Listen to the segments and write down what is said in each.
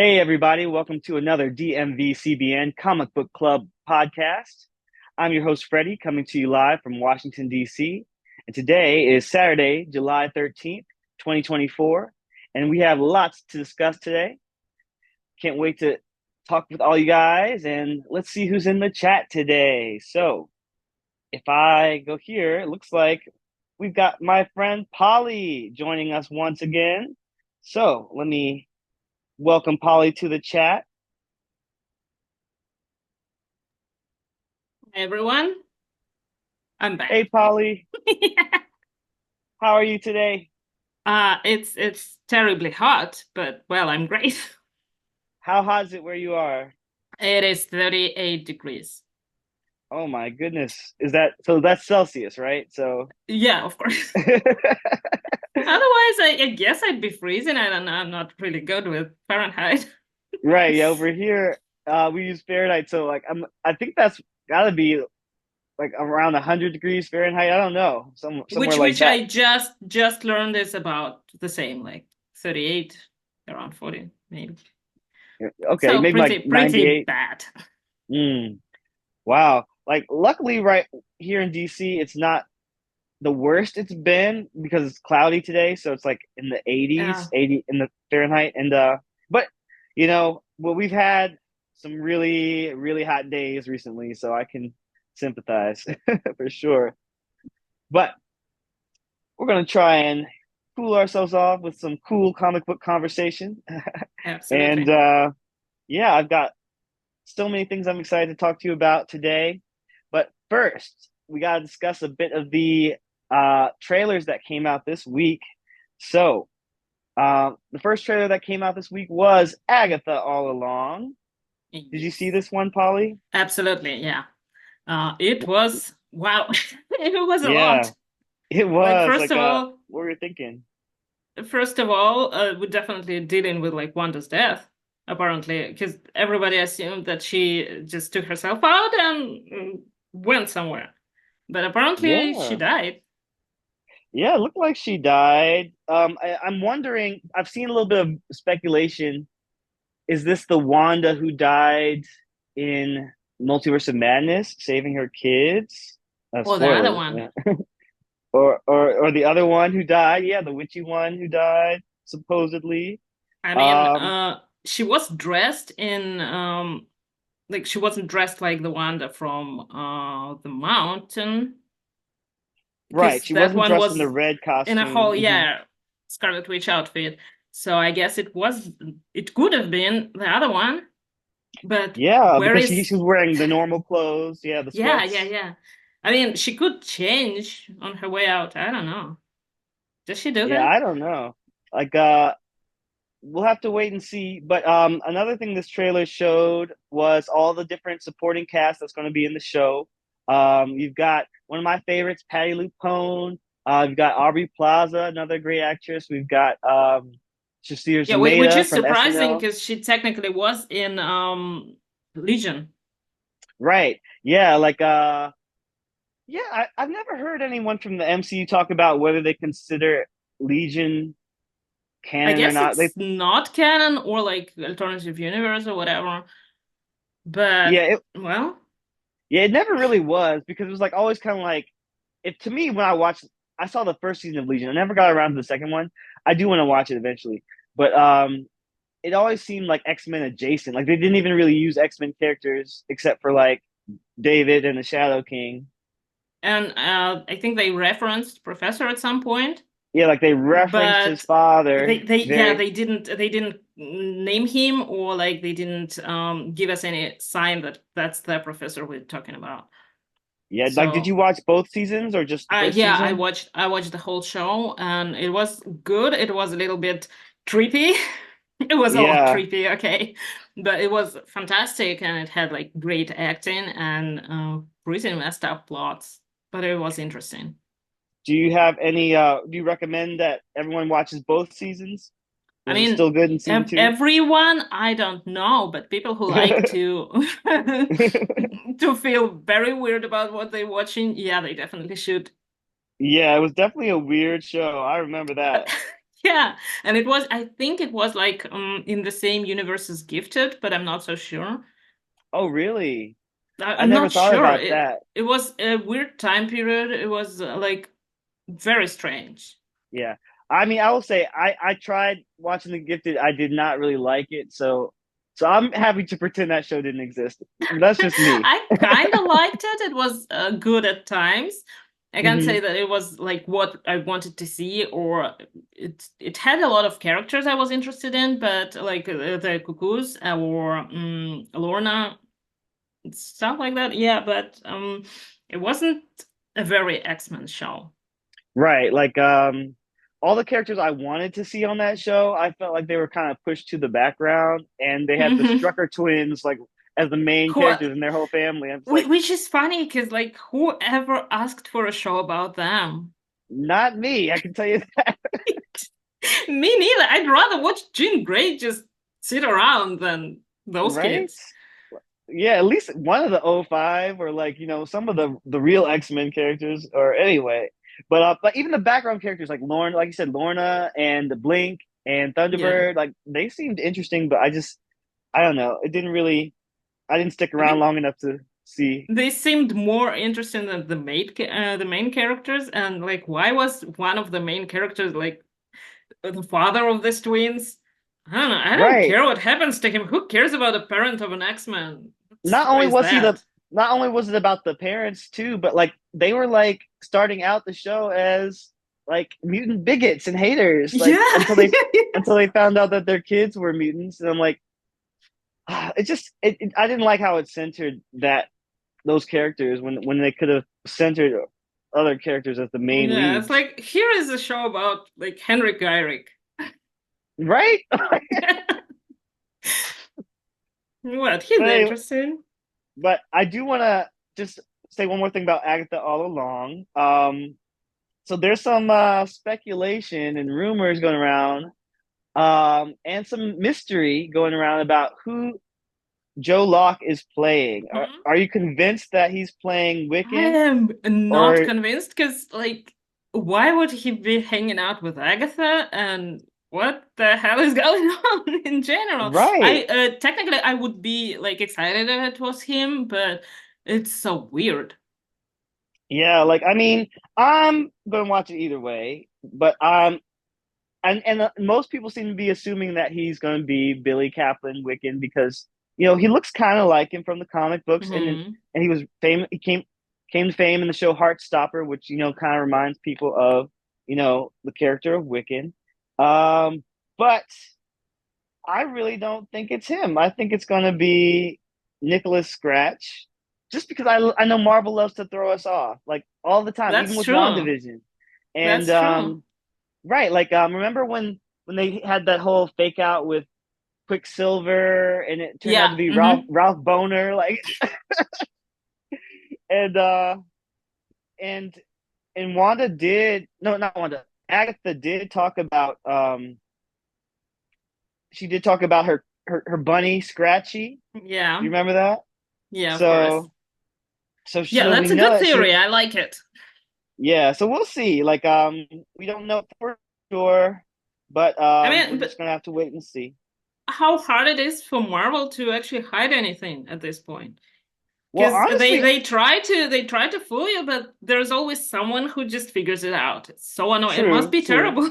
Hey, everybody, welcome to another DMV Comic Book Club podcast. I'm your host, Freddie, coming to you live from Washington, D.C. And today is Saturday, July 13th, 2024. And we have lots to discuss today. Can't wait to talk with all you guys. And let's see who's in the chat today. So if I go here, it looks like we've got my friend Polly joining us once again. So let me welcome Polly to the chat. Hi, everyone. I'm Hey, back. Polly, Yeah. how are you today? It's terribly hot, but well, I'm great. How hot is it where you are? It is 38 degrees. Oh my goodness. Is that so? That's Celsius, right? So, Yeah, of course. Otherwise, I guess I'd be freezing. I don't know. I'm not really good with Fahrenheit. right. Yeah, over here, we use Fahrenheit. So, like, I think that's gotta be like around 100 degrees Fahrenheit. I don't know, somewhere like Which that. I just learned is about the same, like 38, around 40, maybe. Okay, So maybe like pretty 98. bad. Mm, wow. Like, luckily, right here in DC, it's not the worst it's been because it's cloudy today, so it's like in the 80s, Yeah. 80 in the Fahrenheit. And but well, we've had some really, really hot days recently, so I can sympathize for sure. But we're gonna try and cool ourselves off with some cool comic book conversation. And Absolutely. yeah, I've got so many things I'm excited to talk to you about today. But first, we got to discuss a bit of the trailers that came out this week. So, the first trailer that came out this week was Agatha All Along. Did you see Yes. this one, Polly? Absolutely, yeah. It was wow. It was a Yeah, lot. it Like was like what were you thinking? first of all, we're definitely dealing with like Wanda's death, apparently, because everybody assumed that she just took herself out and went somewhere, but apparently she Yeah, died. yeah, it looked like she died. I'm wondering. I've seen a little bit of speculation. Is this the Wanda who died in Multiverse of Madness, saving her kids? Or the other Spoilers. one. Yeah. Or the other one who died. Yeah, the witchy one who died supposedly. I mean, Um, she was dressed in like she wasn't dressed like the Wanda from the mountain. right. Because She that wasn't one dressed in the was red in a costume. whole yeah Scarlet Witch outfit. So I guess it could have been the other one, but Yeah, where because she is was wearing the normal clothes. Yeah, the yeah sweats. yeah. I mean, she could change on her way out. I don't know. Does she do Yeah, that? I don't know. Like, we'll have to wait and see. But another thing this trailer showed was all the different supporting cast that's going to be in the show. You've got one of my favorites, Patty Lupone. You've got Aubrey Plaza, another great actress. We've got Shasir Yeah, which Zameda is from surprising SNL. because she technically was in Legion. Right. Yeah, like yeah, I've never heard anyone from the MCU talk about whether they consider Legion I canon or guess not. They it's not canon or like alternative universe or whatever. yeah, But well, yeah, it never really was because it was like always kind of like if to me when I saw the first season of Legion. I never got around to the second one. I do want to watch it eventually, but it always seemed like X-Men adjacent. Like they didn't even really use X-Men characters except for like David and the Shadow King. and I think they referenced Professor at some point, Yeah, like they referenced his but father very. they didn't name him or like they didn't give us any sign that that's the professor we're talking about. Yeah, like did you So watch both seasons or just the first yeah, season? I watched the whole show and it was good. It was a little bit trippy. It was a lot Yeah. trippy, okay, but it was fantastic and it had like great acting and pretty messed up plots, but it was interesting. Do you have any do you recommend that everyone watches both seasons? I Was it mean, still good in season two? everyone, I don't know, but people who like to to feel very weird about what they're watching, yeah, they definitely should. Yeah, it was definitely a weird show. I remember But that. Yeah, and I think it was like in the same universe as Gifted, but I'm not so sure. Oh, really? I I'm never not thought sure. about It that. it was a weird time period. It was like very strange. Yeah. I mean, I will say I tried watching The Gifted. I did not really like it. So I'm happy to pretend that show didn't exist. That's just me. I kind of liked it. It was good at times. I can't say Hmm. that it was like what I wanted to see, or it had a lot of characters I was interested in, but like the Cuckoos or Lorna, stuff like that. Yeah, but it wasn't a very X-Men show. Right. Like all the characters I wanted to see on that show, I felt like they were kind of pushed to the background and they had the Strucker twins like as the main Who, characters and their whole family. I'm just like, which is funny because like whoever asked for a show about them? not me, I can tell you that. Me neither. I'd rather watch Jean Grey just sit around than those Right? kids. Yeah, at least one of the O5 or like, some of the real X-Men characters or anyway. But even the background characters like Lorna, like you said, Lorna and the Blink and Yeah. Thunderbird, like they seemed interesting, but I don't know. It didn't really I didn't stick I around think long enough to see. they seemed more interesting than the main characters, and like, why was one of the main characters like the father of these twins? I don't know. I don't Right. care what happens to him. Who cares about the parent of an X-Men? Not Why only is was he the that? not only was it about the parents too, but like they were like starting out the show as like mutant bigots and haters, like Yeah. until they found out that their kids were mutants. And I'm like, I didn't like how it centered those characters when they could have centered other characters as the main Yeah, it's leads. like here is a show about like Henrik Geirik. Right? What? He's But anyway, interesting. but I do want to just say one more thing about Agatha all along. So there's some speculation and rumors going around, and some mystery going around about who Joe Locke is playing. Mhm. Are you convinced that he's playing I Wiccan, am not or convinced because, like, why would he be hanging out with Agatha? And what the hell is going on in general? right? Technically I would be like excited if it was him, but it's so weird. Yeah, like I mean, I'm gonna watch it either way, but most people seem to be assuming that he's going to be Billy Kaplan Wiccan because he looks kind of like him from the comic books, Hmm. and he was famous. He came to fame in the show Heartstopper, which kind of reminds people of the character of Wiccan. But I really don't think it's him. I think it's going to be Nicholas Scratch, just because I know Marvel loves to throw us off like all the time, even That's with true. WandaVision. And That's true. right, like remember when they had that whole fake out with Quicksilver and it turned out to Yeah. be Ralph Hmm. Ralph Boner, like and uh and and Wanda did no not Wanda Agatha did talk about she did talk about her bunny Scratchy. Do Yeah. you remember that? Yeah, of course. So so Yeah, so we that's a know good that she theory. I like it. yeah, so we'll see. Like we don't know for sure, but I mean, we're just but gonna have to wait and see. how hard it is for Marvel to actually hide anything at this point. Well, Because honestly, they try to fool you, but there's always someone who just figures it out. It's so annoying. It must true, be true. terrible.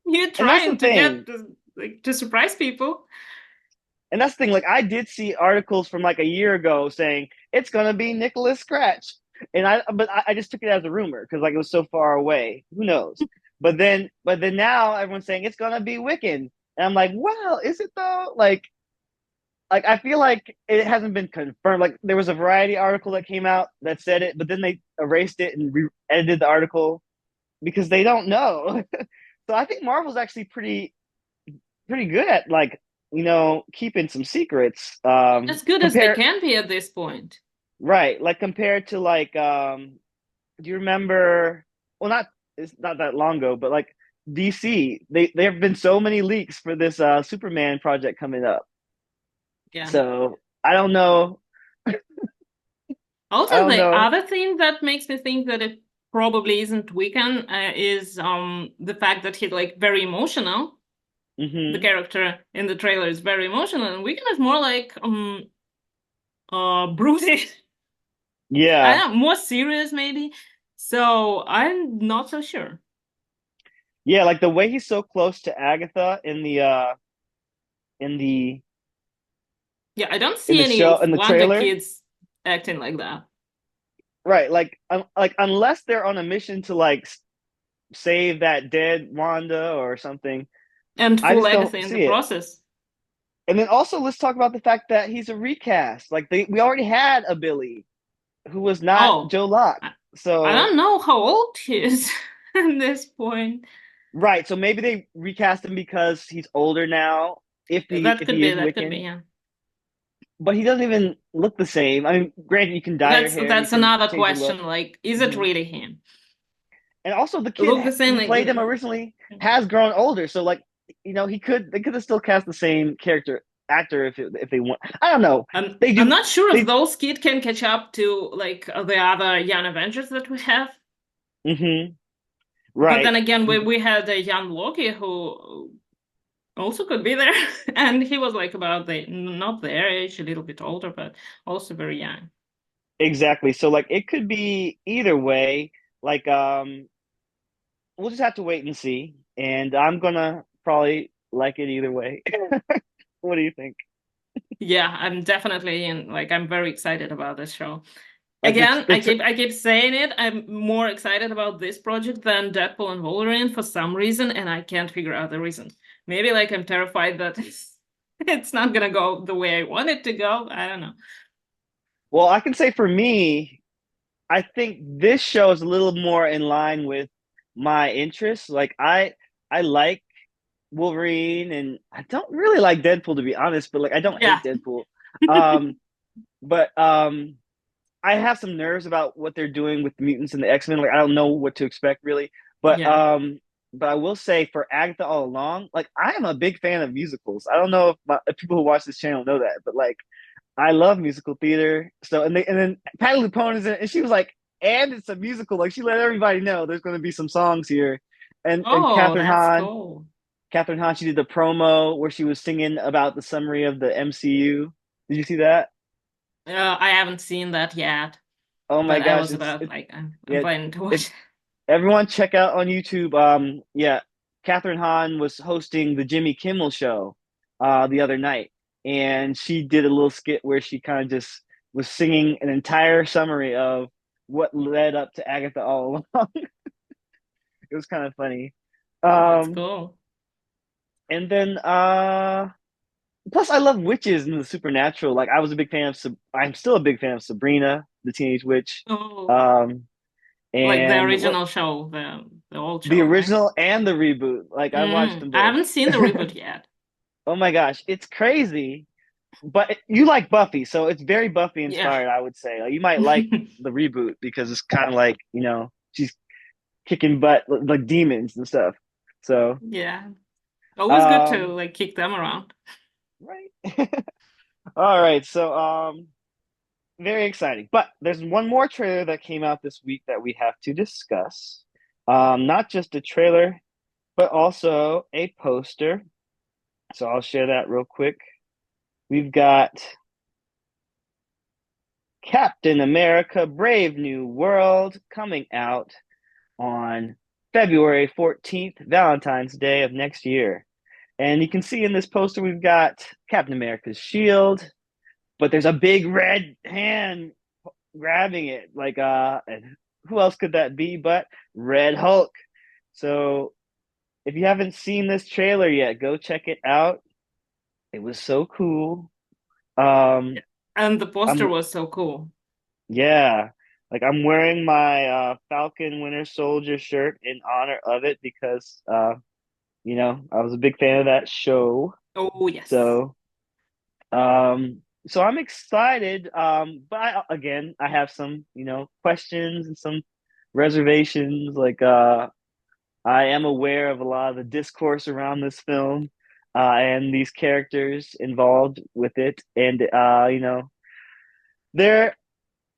You're And that's the trying to get thing. like to surprise people. And that's the thing. Like I did see articles from like a year ago saying it's gonna be Nicholas Scratch, but I just took it as a rumor because like it was so far away. Who knows? But then now everyone's saying it's gonna be Wiccan, and I'm like, well, is it though? Like I feel like it hasn't been confirmed. Like there was a Variety article that came out that said it, but then they erased it and edited the article because they don't know. So I think Marvel's actually pretty good at like keeping some secrets. As good as they Compare can be at this point. right, like compared to like do you remember? Well, not it's not that long ago, but like DC, there have been so many leaks for this Superman project coming up. Yeah. So I don't know. I Also, don't the know. other thing that makes me think that probably isn't Wiccan is the fact that he's like very emotional. The Hmm. character in the trailer is very emotional, and Wiccan is more like brooding. I Yeah. don't know, more serious maybe. So I'm not so sure. Yeah, like the way he's so close to Agatha in the Yeah, I don't in see the any show of in the Wanda trailer. kids acting like that. Right, like unless they're on a mission to like save that dead Wanda or something, And I full just Agatha don't in the see it. process. And then also let's talk about the fact that he's a recast. Like we already had a Billy who was not Oh, Joe Locke. I, I So don't know how old he is at this point. right, so maybe they recast him because he's older now, That if could he be, is that could be, Wiccan. yeah. But he doesn't even look the same. I mean, granted, you can dye your hair, you That's can another change your look. question. Like, is it Hmm. really him? And also the kid Look the same, who like, played him originally has grown older, so like they could have still cast the same character actor if they want. I don't know. They I'm do not sure if they. those kids can catch up to like the other young Avengers that we have. Hmm. But Right. then again, we had a young Loki who also could be there, and he was like about the not their age, a little bit older, but also very young. Exactly. So like it could be either way. Like we'll just have to wait and see. And I'm gonna probably like it either way. What do you think? Yeah, I'm definitely in. Like, I'm very excited about this show. Like Again, the tr I keep saying it. I'm more excited about this project than Deadpool and Wolverine for some reason, and I can't figure out the reason. Maybe like I'm terrified that it's not gonna go the way I want it to go. I don't know. well, I can say for me, I think this show is a little more in line with my interests. Like I like Wolverine and I don't really like Deadpool to be honest, but like I don't Yeah. hate Deadpool. Um but I have some nerves about what they're doing with the mutants and the X-Men. Like I don't know what to expect really. Yeah. But I will say for Agatha all along, like I am a big fan of musicals. I don't know if people who watch this channel know that, but like I love musical theater. So and then Patty LuPone is in it, and she was like, and it's a musical. Like she let everybody know there's going to be some songs here. And Oh, that's cool. Catherine Hahn, she did the promo where she was singing about the summary of the MCU. Did you see that? I haven't seen that yet, Oh my but I gosh, was about it's like I'm yeah, planning to it watch. everyone check out on YouTube. Yeah, Catherine Hahn was hosting the Jimmy Kimmel show the other night, and she did a little skit where she kind of just was singing an entire summary of what led up to Agatha all along. It was kind of funny. That's Um, cool. and then plus I love witches and the supernatural. Like I was a big fan of I'm still a big fan of Sabrina, the Teenage Witch. Oh, Um, like the and what original show, the old the show, right? original and the reboot. Like I watched them I both. haven't seen the reboot yet. Oh my gosh, it's crazy. But you like Buffy, so it's very Buffy Yeah. inspired, I would say. Like, you might like the reboot because it's kind of like, she's kicking butt like demons and stuff. So, Yeah. Always good to um, like kick them around. right. All right. So, very exciting. But there's one more trailer that came out this week that we have to discuss. Not just a trailer, but also a poster. So I'll share that real quick. We've got Captain America Brave New World coming out on February 14th, Valentine's Day of next year. And you can see in this poster, we've got Captain America's shield, but there's a big red hand grabbing it. Like, and who else could that be but Red Hulk? So if you haven't seen this trailer yet, go check it out. It was so cool. Um, And the poster I'm was so cool. Yeah. Like I'm wearing my Falcon Winter Soldier shirt in honor of it because I was a big fan of that show. Oh, yes. So so I'm excited. But again, I have some, questions and some reservations. Like I am aware of a lot of the discourse around this film and these characters involved with it. And there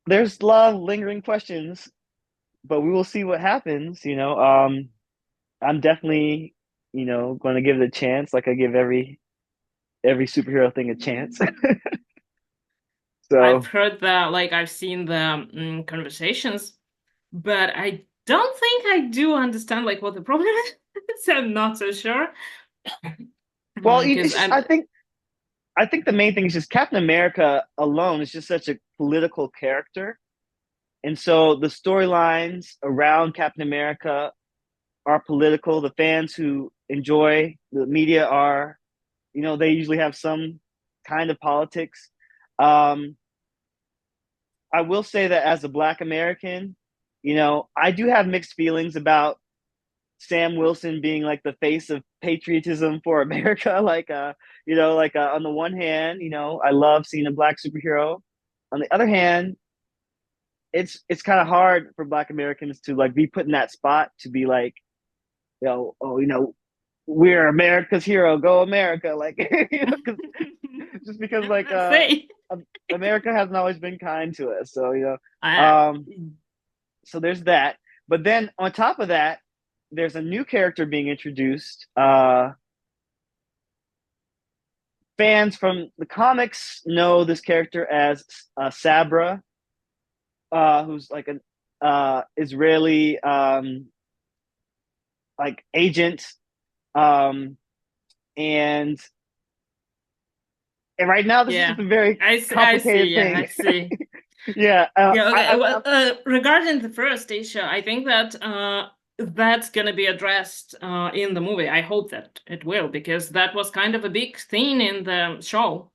there's a lot of lingering questions but we will see what happens. I'm definitely, going to give it a chance, like I give every superhero thing a chance. I've So, heard that, like I've seen the conversations, but I don't think I do understand like what the problem is. So I'm not so sure. well, Because it's just I'm I think the main thing is just Captain America alone is just such a political character, and so the storylines around Captain America are political. The fans who enjoy the media are, they usually have some kind of politics. Um, I will say that as a Black American, I do have mixed feelings about Sam Wilson being like the face of patriotism for America. On the one hand, I love seeing a Black superhero. On the other hand, it's kind of hard for Black Americans to like be put in that spot to be like, oh, we're America's hero, go America, like, just because like say. America hasn't always been kind to us, so I, um, so there's that. But then on top of that, there's a new character being introduced. Fans from the comics know this character as Sabra, who's like an Israeli like agent, um, and right now this is yeah, just a very I see. complicated Yeah, I thing. see. Yeah, Yeah, okay. Well, regarding the first issue, I think that that's gonna be addressed in the movie. I hope that it will, because that was kind of a big theme in the show.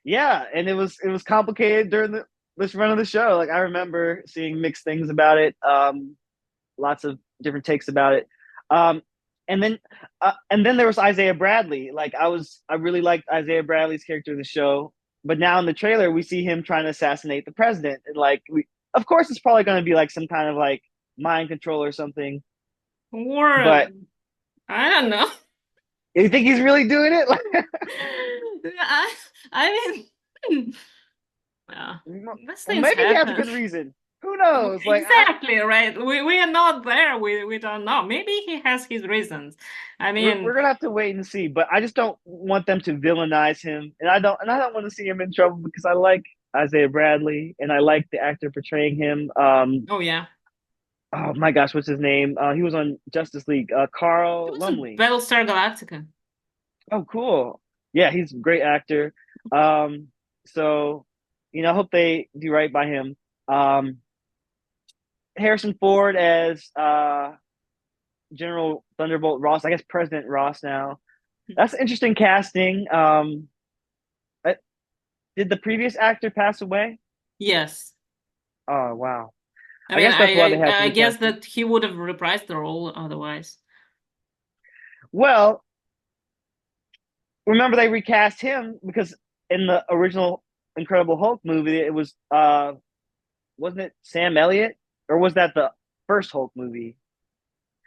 yeah, and it was complicated during this run of the show. Like I remember seeing mixed things about it, lots of different takes about it. Um, and then there was Isaiah Bradley. Like I really liked Isaiah Bradley's character in the show, but now in the trailer we see him trying to assassinate the president, and like of course it's probably going to be like some kind of like mind control or something. Or But I don't know. you think he's really doing it? I mean, yeah, these Well, things maybe he has a happen. good reason. Who knows? Like I, Exactly, right. We are not there. We don't know. Maybe he has his reasons. I we're mean, gonna have to wait and see. But I just don't want them to villainize him, and I don't want to see him in trouble because I like Isaiah Bradley and I like the actor portraying him. oh yeah. Oh my gosh, what's his name? He was on Justice League. He Carl was in Lumley. Battlestar Galactica. Oh, cool. Yeah, he's a great actor. Um, so I hope they do right by him. Um, Harrison Ford as General Thunderbolt Ross. I guess President Ross now. That's interesting casting. Uh, did the previous actor pass away? Yes. Oh wow. I I mean, guess that's why they had to I guess recast him. that he would have reprised the role otherwise. Well, remember they recast him because in the original Incredible Hulk movie, it was wasn't it Sam Elliott or was that the first Hulk movie?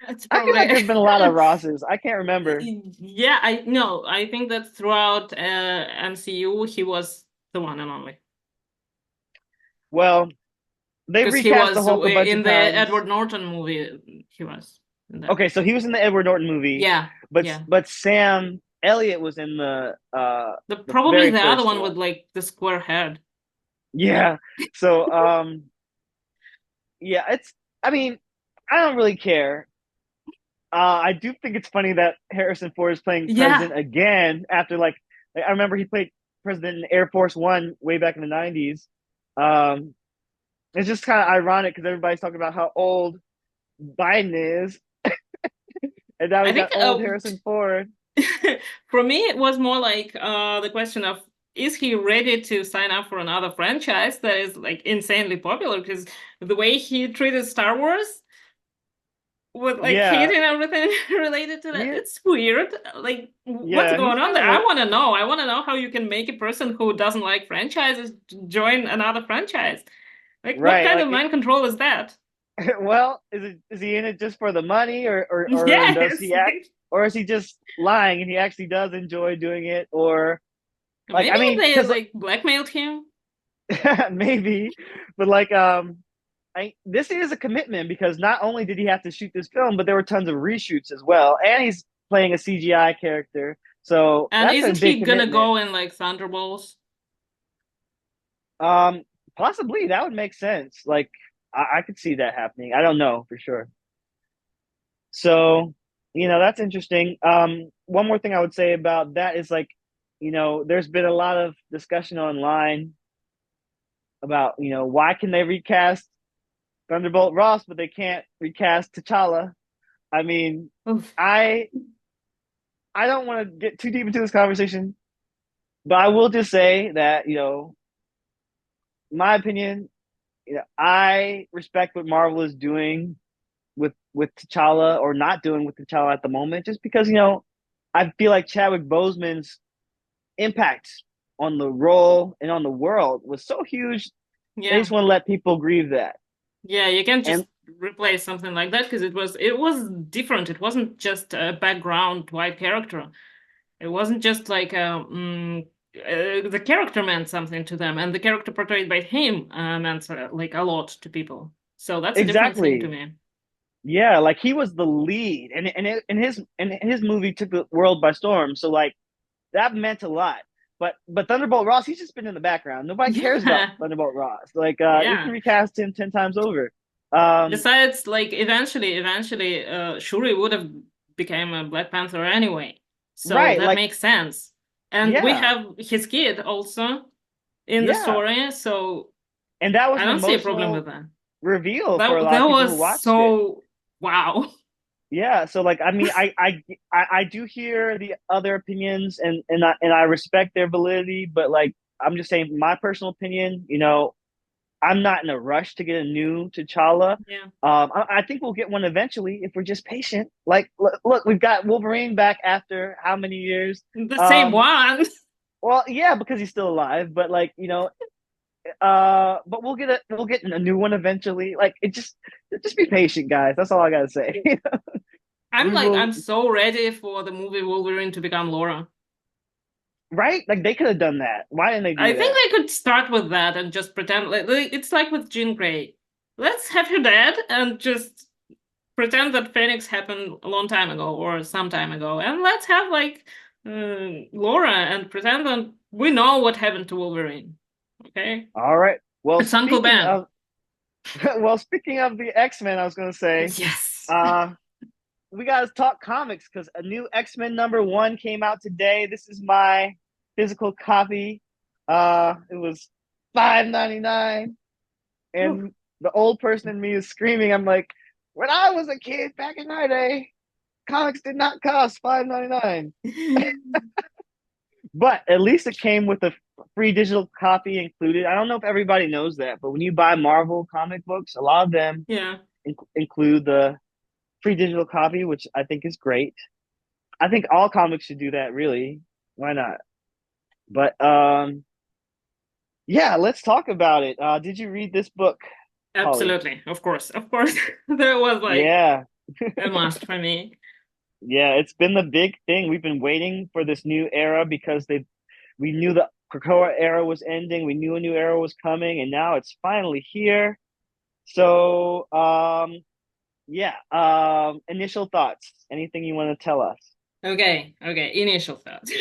It's I feel like probably there's been a lot of Rosses. I can't remember. yeah, I no, I think that throughout MCU he was the one and only. Well, they Because he recast the was Hulk a bunch in of the times. Edward Norton movie. He was in that. Okay, so he was in the Edward Norton movie, Yeah, but yeah. but Sam Elliott was in the Probably very the other first one one. with like the square head. Yeah. So yeah, I mean, I don't really care. I do think it's funny that Harrison Ford is playing Yeah. president again after like I remember he played president in Air Force One way back in the '90s. Um, it's just kind of ironic because everybody's talking about how old Biden is, and now I we think got old Harrison Ford. for me it was more like the question of, is he ready to sign up for another franchise that is like insanely popular? Because the way he treated Star Wars with like Yeah, hating everything related to that, he, it's weird. Like, what's yeah, he's going on kind there? of I a want to know. I want to know how you can make a person who doesn't like franchises join another franchise. Like, what right. kind of mind control is that? Well, is he in it just for the money, or does Yes. he act, or is he just lying and he actually does enjoy doing it, or like I Maybe mean, they because like blackmailed him. maybe, but like this is a commitment because not only did he have to shoot this film, but there were tons of reshoots as well, and he's playing a CGI character, so And that's a isn't big he gonna commitment. go in like Thunderbolts? Um, Possibly that would make sense. Like I could see that happening. I don't know for sure. So, that's interesting. One more thing I would say about that is like, there's been a lot of discussion online about, why can they recast Thunderbolt Ross, but they can't recast T'Challa. I mean, Oof. I I don't want to get too deep into this conversation, but I will just say that, my opinion, I respect what Marvel is doing with T'Challa or not doing with T'Challa at the moment, just because I feel like Chadwick Boseman's impact on the role and on the world was so huge. They Yeah. just want to let people grieve that. Yeah, you can't And just replace something like that because it was different. It wasn't just a background white character. It wasn't just like the character meant something to them, and the character portrayed by him meant like a lot to people. So that's a different thing to exactly, me. yeah, like he was the lead, and his movie took the world by storm. So like that meant a lot. But Thunderbolt Ross, he's just been in the background. Nobody cares about Yeah, Thunderbolt Ross. Like you can yeah. recast him 10 times over. Um, Besides, like eventually, Shuri would have become a Black Panther anyway, so right, that like makes sense. And we yeah, have his kid also in the yeah, story, so and that was I an don't see a problem emotional with that. reveal for a That lot that of people who was watched it. so wow. Yeah, so like I mean, I do hear the other opinions, and I respect their validity, but like I'm just saying my personal opinion. I'm not in a rush to get a new T'Challa. Yeah, I think we'll get one eventually if we're just patient. Like, look, we've got Wolverine back after how many years? the same Um, one. well, yeah, because he's still alive, but like, but we'll get a new one eventually. Like, just be patient, guys. That's all I gotta say. I'm We like, will, I'm so ready for the movie Wolverine to become Laura. right? Like, they could have done that. Why didn't they I do think that? they could start with that and just pretend like it's like with Jean Grey. Let's have her dead and just pretend that Phoenix happened a long time ago or some time ago, and let's have like Laura and pretend that we know what happened to Wolverine. Okay, All right. Well, it's Uncle speaking Ben. of, speaking of the X-Men, I was gonna say, Yes. uh, we got to talk comics because a new X-Men #1 came out today. This is my physical copy. It was $5.99, Ooh. and the old person in me is screaming. I'm like, when I was a kid back in my day, comics did not cost $5.99. But at least it came with a free digital copy included. I don't know if everybody knows that, but when you buy Marvel comic books, a lot of them Yeah. include the free digital copy, which I think is great. I think all comics should do that, really. Why not? But yeah, let's talk about it. Did you read this book, Holly? Absolutely. Of course. Of course. That was like Yeah, a must for me. yeah. It's been the big thing. We've been waiting for this new era because we knew the Krakoa era was ending. We knew a new era was coming, and now it's finally here. So, yeah. Initial thoughts. Anything you want to tell us? Okay. Okay. Initial thoughts.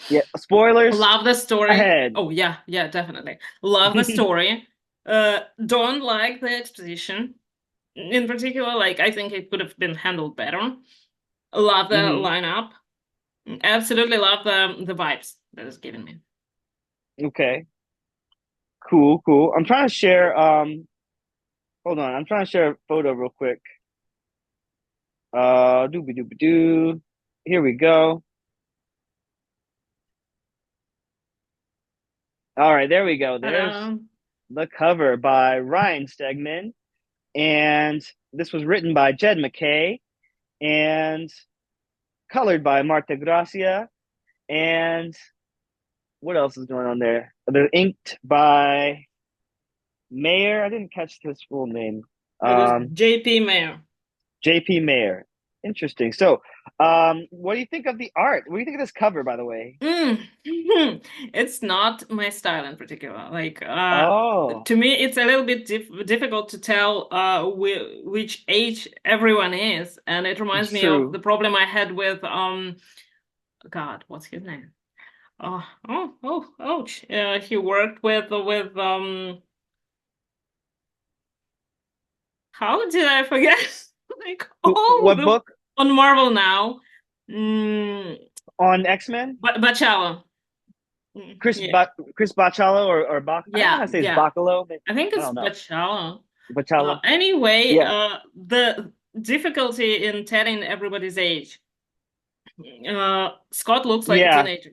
Yeah. Spoilers Love the story. ahead. Oh yeah, yeah, definitely. Love the story. Don't like the exposition. In particular, like I think it could have been handled better. Love the hmm lineup. Absolutely love the vibes that it's giving me. Okay. Cool, cool. I'm trying to share hold on. I'm trying to share a photo real quick. Doobie doobie doo. Here we go. All right, there we go. There's Um, the cover by Ryan Stegman, and this was written by Jed McKay and colored by Marta Gracia. And what else is going on there? They're inked by Mayer. I didn't catch his full name. it is Um, JP Mayer. JP Mayer. Interesting. So, what do you think of the art? What do you think of this cover, by the way? Mm. It's not my style in particular. Like, Oh, to me, it's a little bit difficult to tell which age everyone is, and it reminds it's me of true. the problem I had with God, what's his name? Ouch. He worked with. How did I forget? Like all What the book on Marvel now. Mm, on X-Men? but Bachala. Yeah. Chris Bachalo or Bach? I don't know Yeah, how to say his yeah. Bacalo. But I think I it's don't know. Bachala. Bachalo. Anyway, Yeah, the difficulty in telling everybody's age. Scott looks like a yeah. teenager.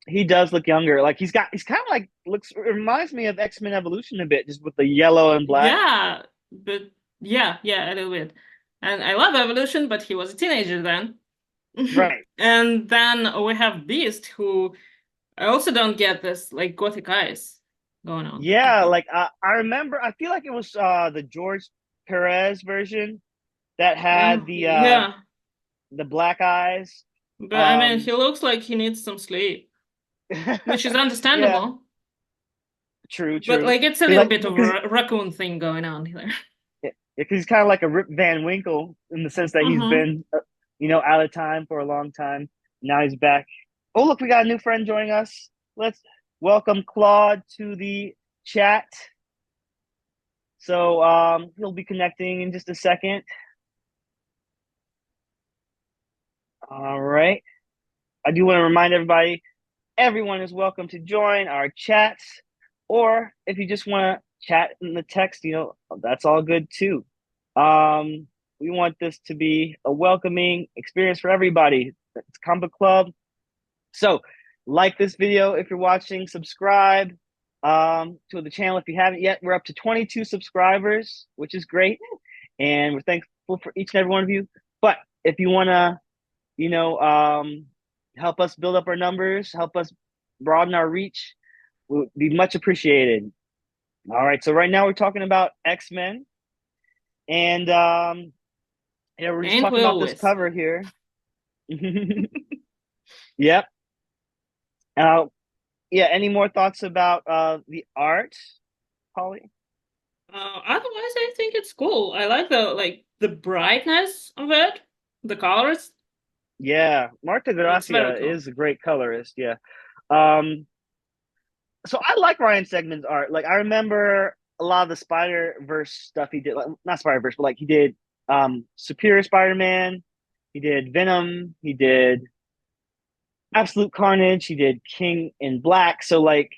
He does look younger. Like he's kind of like looks reminds me of X-Men Evolution a bit, just with the yellow and black. Yeah, but yeah, a little bit. And I love Evolution, but he was a teenager then. Right. And then we have Beast, who I also don't get this like gothic eyes going on. Yeah, like I remember. I feel like it was the George Perez version that had Yeah, the black eyes. but I mean, Um, he looks like he needs some sleep, which is yeah, understandable. true, But true. like, it's a He little like bit of because a raccoon thing going on here. he's kind of like a Rip Van Winkle in the sense that he's Uh-huh. been out of time for a long time. Now he's back. Oh, look, we got a new friend joining us. Let's welcome Claude to the chat. So he'll be connecting in just a second. All right. I do want to remind everybody, everyone is welcome to join our chats, or if you just want to chat in the text, that's all good too. We want this to be a welcoming experience for everybody. It's Comic Club. So, like this video if you're watching, subscribe to the channel if you haven't yet. We're up to 22 subscribers, which is great, and we're thankful for each and every one of you. But if you want to, you know, um, help us build up our numbers, help us broaden our reach, would be much appreciated. All right, so right now we're talking about X-Men, and yeah, we're just Ain't talking we about this always? cover here. Yep. Uh, yeah. Any more thoughts about the art, Polly? Otherwise, I think it's cool. I like the brightness of it, the colors. Yeah, Marta It's very Gracia cool. is a great colorist. Yeah. Um, so I like Ryan Stegman's art. Like I remember a lot of the Spider Verse stuff he did. Like, not Spider Verse, but like he did Superior Spider Man. He did Venom. He did Absolute Carnage. He did King in Black. So like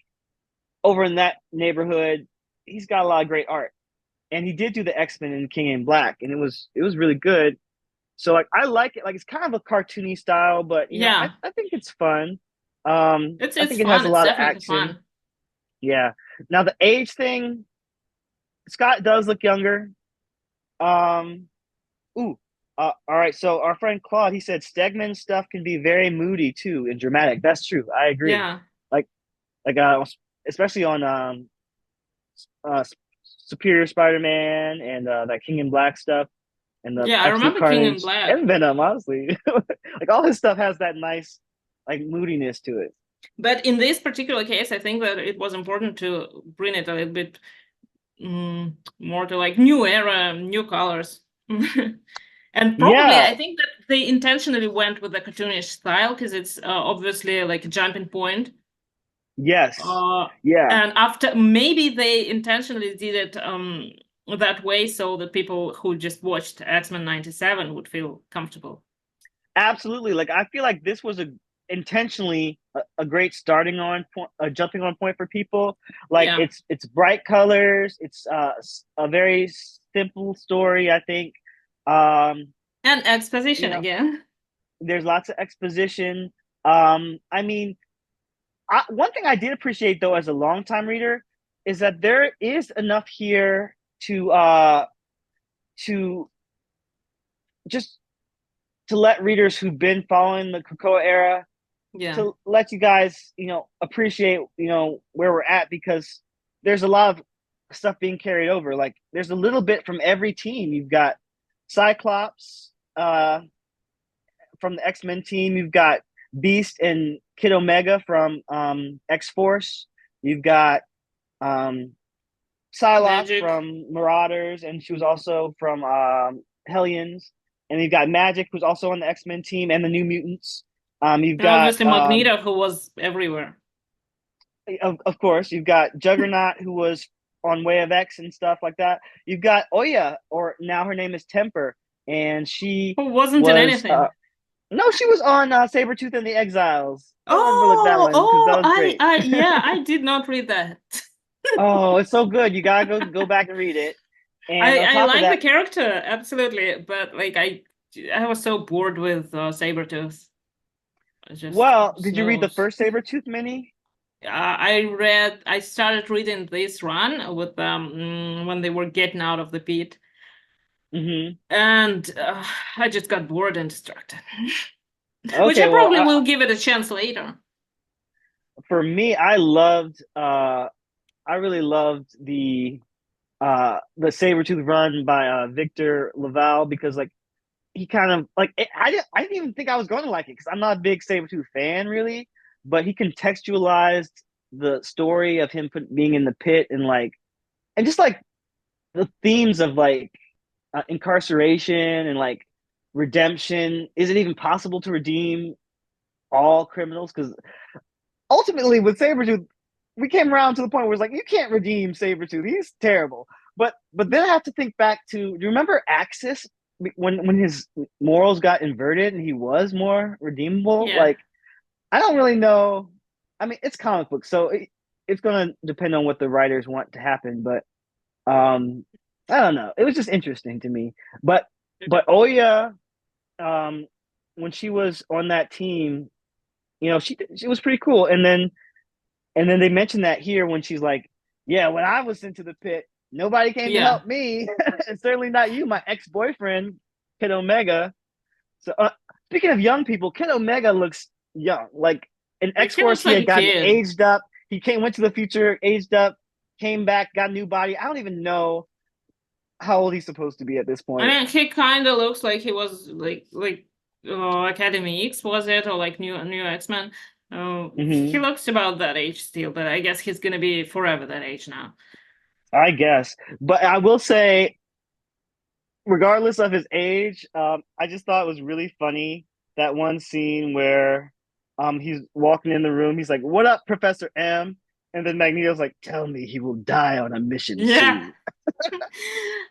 over in that neighborhood, he's got a lot of great art. And he did do the X-Men and King in Black, and it was really good. So like I like it. Like it's kind of a cartoony style, but Yeah, I think it's fun. I it's think it has fun. a It's lot of definitely action. fun. Yeah. Now the age thing, Scott does look younger. Um, ooh. All right. So our friend Claude, he said Stegman stuff can be very moody too and dramatic. That's true. I agree. Yeah, Like like especially on uh Superior Spider-Man and that King in Black stuff and the yeah. I Absolute remember King in Carnage Black. and Venom, honestly. Like all his stuff has that nice like moodiness to it. But in this particular case, I think that it was important to bring it a little bit more to like new era, new colors. And probably, Yeah, I think that they intentionally went with the cartoonish style because it's obviously like a jumping point. yes. Uh, Yeah, and after maybe they intentionally did it that way so that people who just watched X-Men 97 would feel comfortable. absolutely. Like I feel like this was a intentionally a great starting on point, a jumping on point for people. Like Yeah. it's bright colors, it's a very simple story, I think. Um, And you exposition know, again. there's lots of exposition. I mean, one thing I did appreciate though as a longtime reader is that there is enough here to just to let readers who've been following the Krakoa era Yeah. to let you guys appreciate where we're at, because there's a lot of stuff being carried over. Like there's a little bit from every team. You've got Cyclops, from the X-Men team, you've got Beast and Kid Omega from X-Force. You've got um, Psylocke Magic. from Marauders, and she was also from Hellions. And you've got Magic, who's also on the X-Men team, and the New Mutants. You've And got, obviously Magneto, who was everywhere. of course, you've got Juggernaut, who was on Way of X and stuff like that. You've got Oya, or now her name is Temper, and she Who wasn't in was anything. no, she was on Sabretooth and the Exiles. Don't overlook that Oh, one because that oh, was great. yeah, I did not read that. Oh, it's so good. You gotta go back and read it. And on I top of like the that, character, absolutely, but like I was so bored with Sabretooth. It's just well, did you read the snooze. first Sabretooth mini? I started reading this run with when they were getting out of the pit, Mm-hmm. and I just got bored and distracted. Which I Okay, well, probably will give it a chance later. for me, I really loved the Sabretooth run by Victor Laval because like he kind of like I didn't even think I was going to like it because I'm not a big Sabretooth fan really, but he contextualized the story of him being in the pit and like and just like the themes of like incarceration and like redemption. Is it even possible to redeem all criminals? Because ultimately, with Sabretooth, we came around to the point where it's like you can't redeem Sabretooth. He's terrible. But then I have to think back to do you remember Axis when his morals got inverted and he was more redeemable? Yeah. Like I don't really know. I mean, it's comic book, so it's going to depend on what the writers want to happen. But um, I don't know. It was just interesting to me. But Oya, um, when she was on that team, she was pretty cool. And then they mentioned that here when she's like, "Yeah, when I was sent to the pit, nobody came to Yeah. help me, and certainly not you, my ex-boyfriend, Kid Omega." So speaking of young people, Kid Omega looks young. Like in Like X he Force, looks he like had a gotten kid. aged up. Went to the future, aged up, came back, got a new body. I don't even know how old he's supposed to be at this I point. mean, he kind of looks like he was like Academy X, was it, or like New X-Men? He Hmm. looks about that age still, but I guess he's gonna be forever that age now. I guess, but I will say, regardless of his age, I just thought it was really funny that one scene where he's walking in the room. He's like, "What up, Professor M?" And then Magneto's like, "Tell me he will die on a mission Yeah. soon."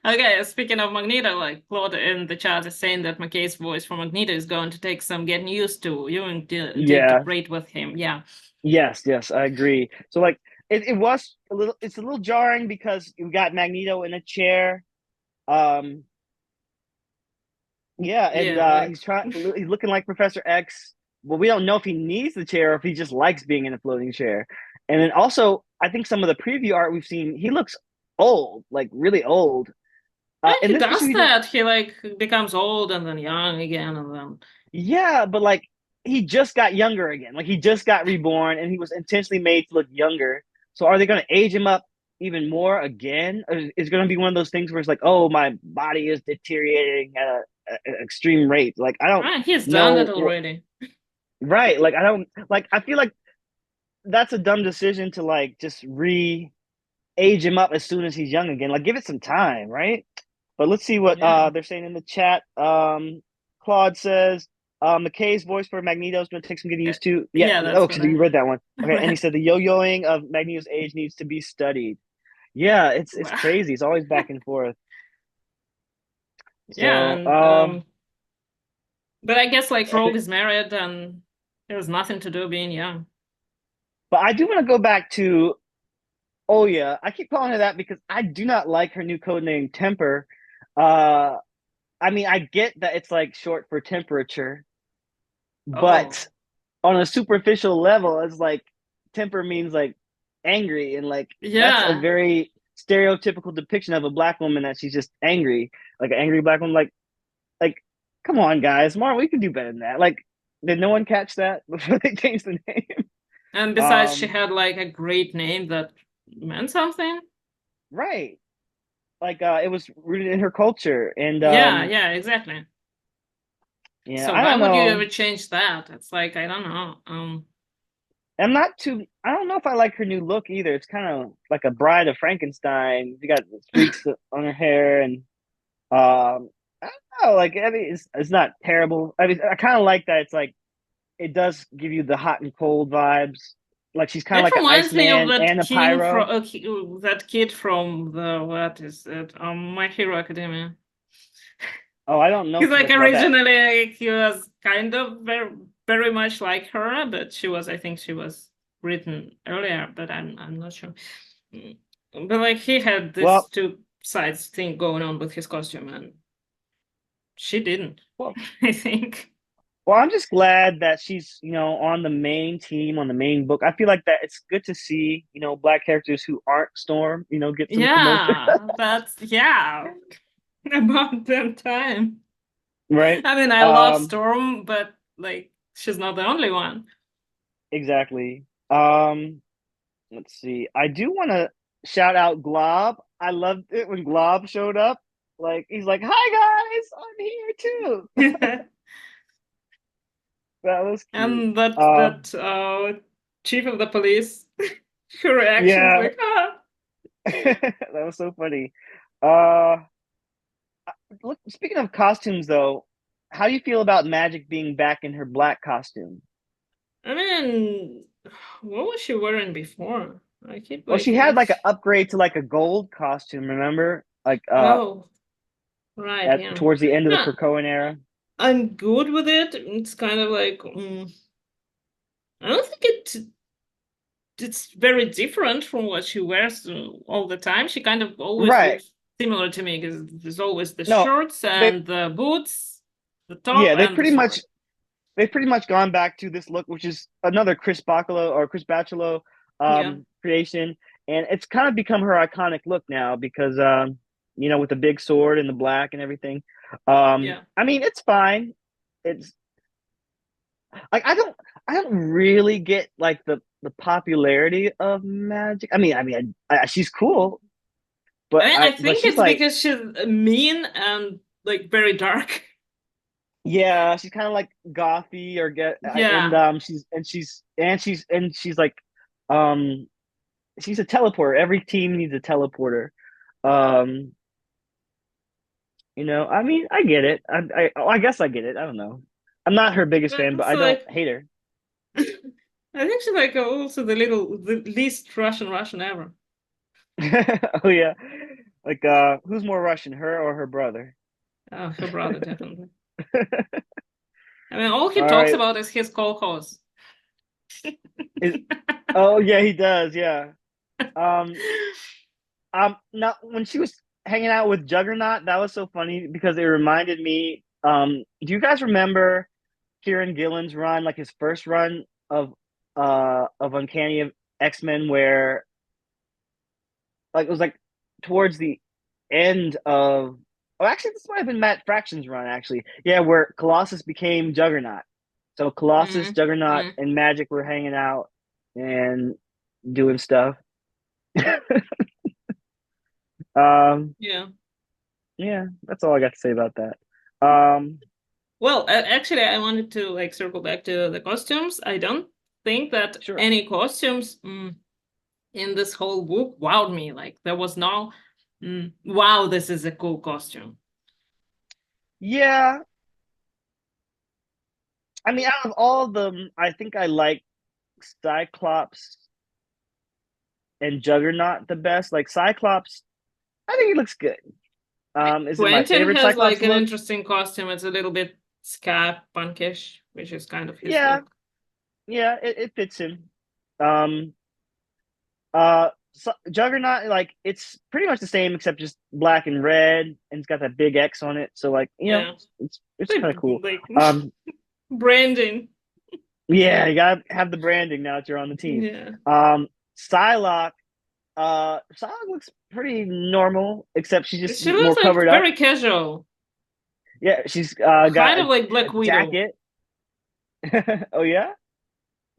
Okay, speaking of Magneto, like Claude in the chat is saying that McKay's voice for Magneto is going to take some getting used to. You did Yeah. great with him. Yeah. Yes, I agree. So like it was it's a little jarring because you got Magneto in a chair. Um yeah, and Yeah, like he's looking like Professor X. Well, we don't know if he needs the chair or if he just likes being in a floating chair. And then also, I think some of the preview art we've seen, he looks old, like really old. and In he this issue, does he didn't. that. He like becomes old and then young again and then Yeah, but like he just got younger again. Like he just got reborn, and he was intentionally made to look younger. So are they going to age him up even more again? Or is it going to be one of those things where it's like, oh, my body is deteriorating at an extreme rate? Like I don't he's done that know. already. Right? Like I don't like. I feel like that's a dumb decision to like just re age him up as soon as he's young again. Like give it some time, right? But let's see what Yeah. they're saying in the chat. Claude says McKay's voice for Magneto is going to take some getting used to. Yeah. Yeah, that's Oh, what because you I read that one. Okay. And he read. said the yo-yoing of Magneto's age needs to be studied. Yeah, it's crazy. It's always back and forth. Yeah, So, and but I guess like Rogue is married and there's nothing to do being young. but I do want to go back to Oya. I keep calling her that because I do not like her new code name Temper. Uh, I mean, I get that it's like short for temperature, Oh, but on a superficial level, it's like temper means like angry, and like that's a yeah. very stereotypical depiction of a black woman that she's just angry, like an angry black woman. Like, come on, guys, Mark, we can do better than that. Like, did no one catch that before they changed the name? And besides, she had like a great name that meant something. Right. Like, it was rooted in her culture, and Yeah, yeah, exactly. Yeah, So I why don't would you know. ever change that? It's like, I don't know. I'm not too. I don't know if I like her new look either. It's kind of like a Bride of Frankenstein. She got streaks on her hair, and I don't know. Like, I mean, it's not terrible. I mean, I kind of like that. It's like it does give you the hot and cold vibes. Like she's kind of That like an reminds me of Iceman that and a king pyro. from that kid from the what is it? My Hero Academia. Oh, I don't know He's too like much about that. originally he was kind of very much like her, but she was I think she was written earlier, but I'm not sure. Mm. But like he had this Well, two sides thing going on with his costume, and she didn't. well, I think. well. I'm just glad that she's on the main team on the main book. I feel like that it's good to see black characters who aren't Storm get some promotion, Yeah, that's yeah. About damn time. right? I mean, I love Um, Storm, but like she's not the only one. exactly. Let's see. I do want to shout out Glob. I loved it when Glob showed up. Like he's like, "Hi guys, I'm here too." That was cute. And that Um, that chief of the police, her reactions yeah, like ah. that was so funny. Uh, look, speaking of costumes though, how do you feel about Magic being back in her black costume? I mean, what was she wearing before? I keep Well, like she had like an it's upgrade to like a gold costume, remember? Like oh right, at yeah. towards the end of the Yeah, Krakoan era. I'm good with it. It's kind of like I don't think it's very different from what she wears all the time. She kind of always Right. looks similar to me because there's always the No, shorts they and the boots, the top yeah, and the sword. they've pretty much gone back to this look, which is another Chris Bachalo Yeah, creation, and it's kind of become her iconic look now because with the big sword and the black and everything. yeah. I mean, it's fine. It's like I don't really get like the popularity of Magic. She's cool, I mean, I but think she's it's like because she's mean and like very dark. yeah, she's kind of like gothy or get and Yeah, she's like um she's a teleporter. Every team needs a teleporter. Um, I mean, I get it. I guess I get it. I don't know. I'm not her biggest but fan, but it's I don't like hate her. I think she's like also the least Russian ever. Oh yeah, like who's more Russian, her or her brother? Oh, her brother definitely. I mean, all he All talks right. about is his kolkhoz. Is oh yeah, he does. Yeah. Um, now when she was hanging out with Juggernaut, that was so funny because it reminded me. Do you guys remember Kieran Gillen's run, like his first run of Uncanny X-Men, where like it was like towards the end of oh actually this might have been Matt Fraction's run actually. Yeah, where Colossus became Juggernaut. So Colossus, Mm, Juggernaut, mm, and Magic were hanging out and doing stuff. Um, yeah. yeah, that's all I got to say about that. Um, Well, actually, I wanted to like circle back to the costumes. I don't think that sure. any costumes in this whole book wowed me. Like there was no, wow, this is a cool costume. Yeah, I mean, out of all of them, I think I like Cyclops and Juggernaut the best. Like Cyclops, I think he looks good. Is it my Quentin favorite has Cyclops like an look? interesting costume. It's a little bit ska punkish, which is kind of his Yeah, look. yeah, it fits him. Um, so Juggernaut, like it's pretty much the same except just black and red, and it's got that big X on it. So like Yeah, it's kind of cool. like Um, branding. yeah, you gotta have the branding now that you're on the team. Yeah, Psylocke, Psylocke looks pretty normal except she's just she more looks like covered up. very casual, Yeah, she's got kind of like a Black Widow. jacket. Oh yeah.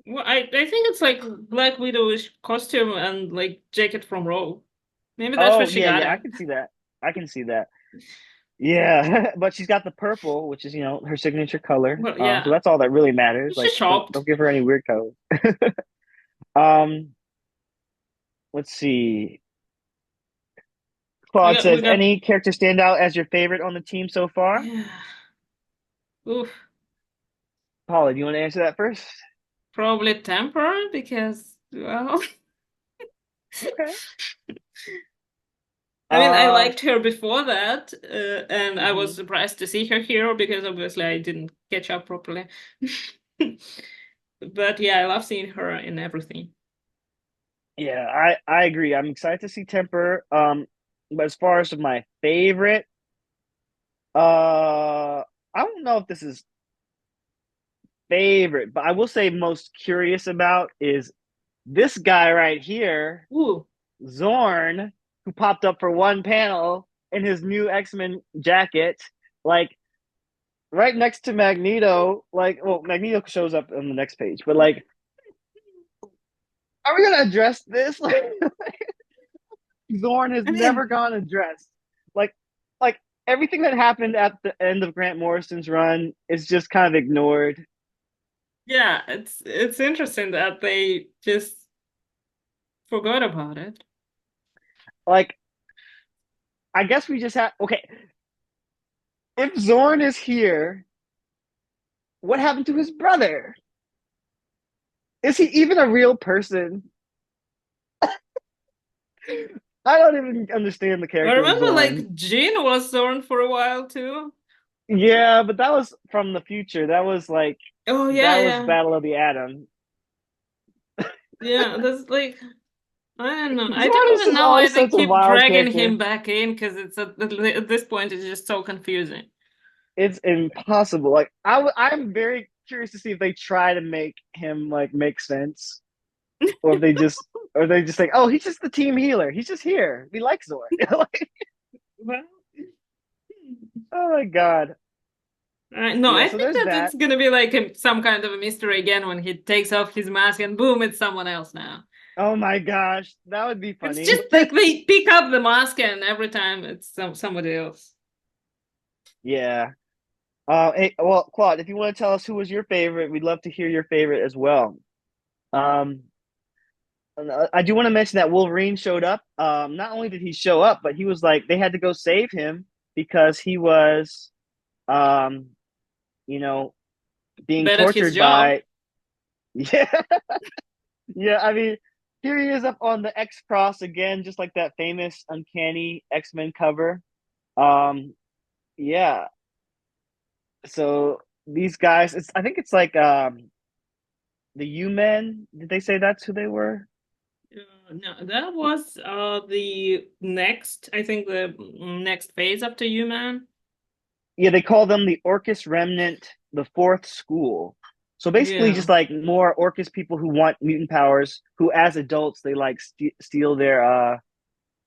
Well, I think it's like Black Widow's costume and like jacket from Rogue. Maybe that's where Oh she yeah, got yeah. I it. can see that. I can see that. Yeah, but she's got the purple, which is, her signature color. Well, So yeah, that's all that really matters. she Like, don't shocked. don't give her any weird colors. Um, let's see. We Claude got we says, got any character stand out as your favorite on the team so far? yeah. Oof. Paula, do you want to answer that first? Probably temper because well, Okay. I mean, I Um, liked her before that, and I was mhm. surprised to see her here because obviously I didn't catch up properly. But yeah, I love seeing her in everything. Yeah, I agree. I'm excited to see Temper. But as far as my favorite, I don't know if this is favorite, but I will say most curious about is this guy right here, Ooh, Zorn, who popped up for one panel in his new X-Men jacket, like right next to Magneto. Like, well, Magneto shows up on the next page, but like, are we gonna address this? Zorn has I mean, never gone addressed. Like, like everything that happened at the end of Grant Morrison's run is just kind of ignored. yeah, it's interesting that they just forgot about it. Like, I guess we just have okay. If Zorn is here, what happened to his brother? Is he even a real person? I don't even understand the I character of remember Zorn. like Jean was Thorn for a while too. Yeah, but that was from the future. Oh yeah, That was yeah, Battle of the Atom. yeah. That's like I don't know. I Zorn don't is even just know why always they such a keep wild dragging character. him back in because it's at this point it's just so confusing. It's impossible. Like I'm very curious to see if they try to make him like make sense, or if they just think, oh, he's just the team healer. He's just here. We like Zorn. Like, Well, oh my god. no, Yeah. I So think there's that that. it's gonna be like some kind of a mystery again when he takes off his mask and boom, it's someone else now. Oh my gosh, that would be It's funny. just like they pick up the mask and every time it's somebody else. Yeah. Hey, well, Claude, if you want to tell us who was your favorite, we'd love to hear your favorite as well. Um, I do want to mention that Wolverine showed up. Not only did he show up, but he was like they had to go save him because he was, um, you know, being Bad at his tortured job. by. Yeah, yeah. I mean, here he is up on the X Cross again, just like that famous Uncanny X-Men cover. Um, yeah. So these guys, I think it's like the U-Men. Did they say that's who they were? No, that was the next, I think the next phase after Human. Yeah, they call them the Orcus Remnant, the fourth school. So basically, Yeah. just like more Orcus people who want mutant powers, who as adults they like steal their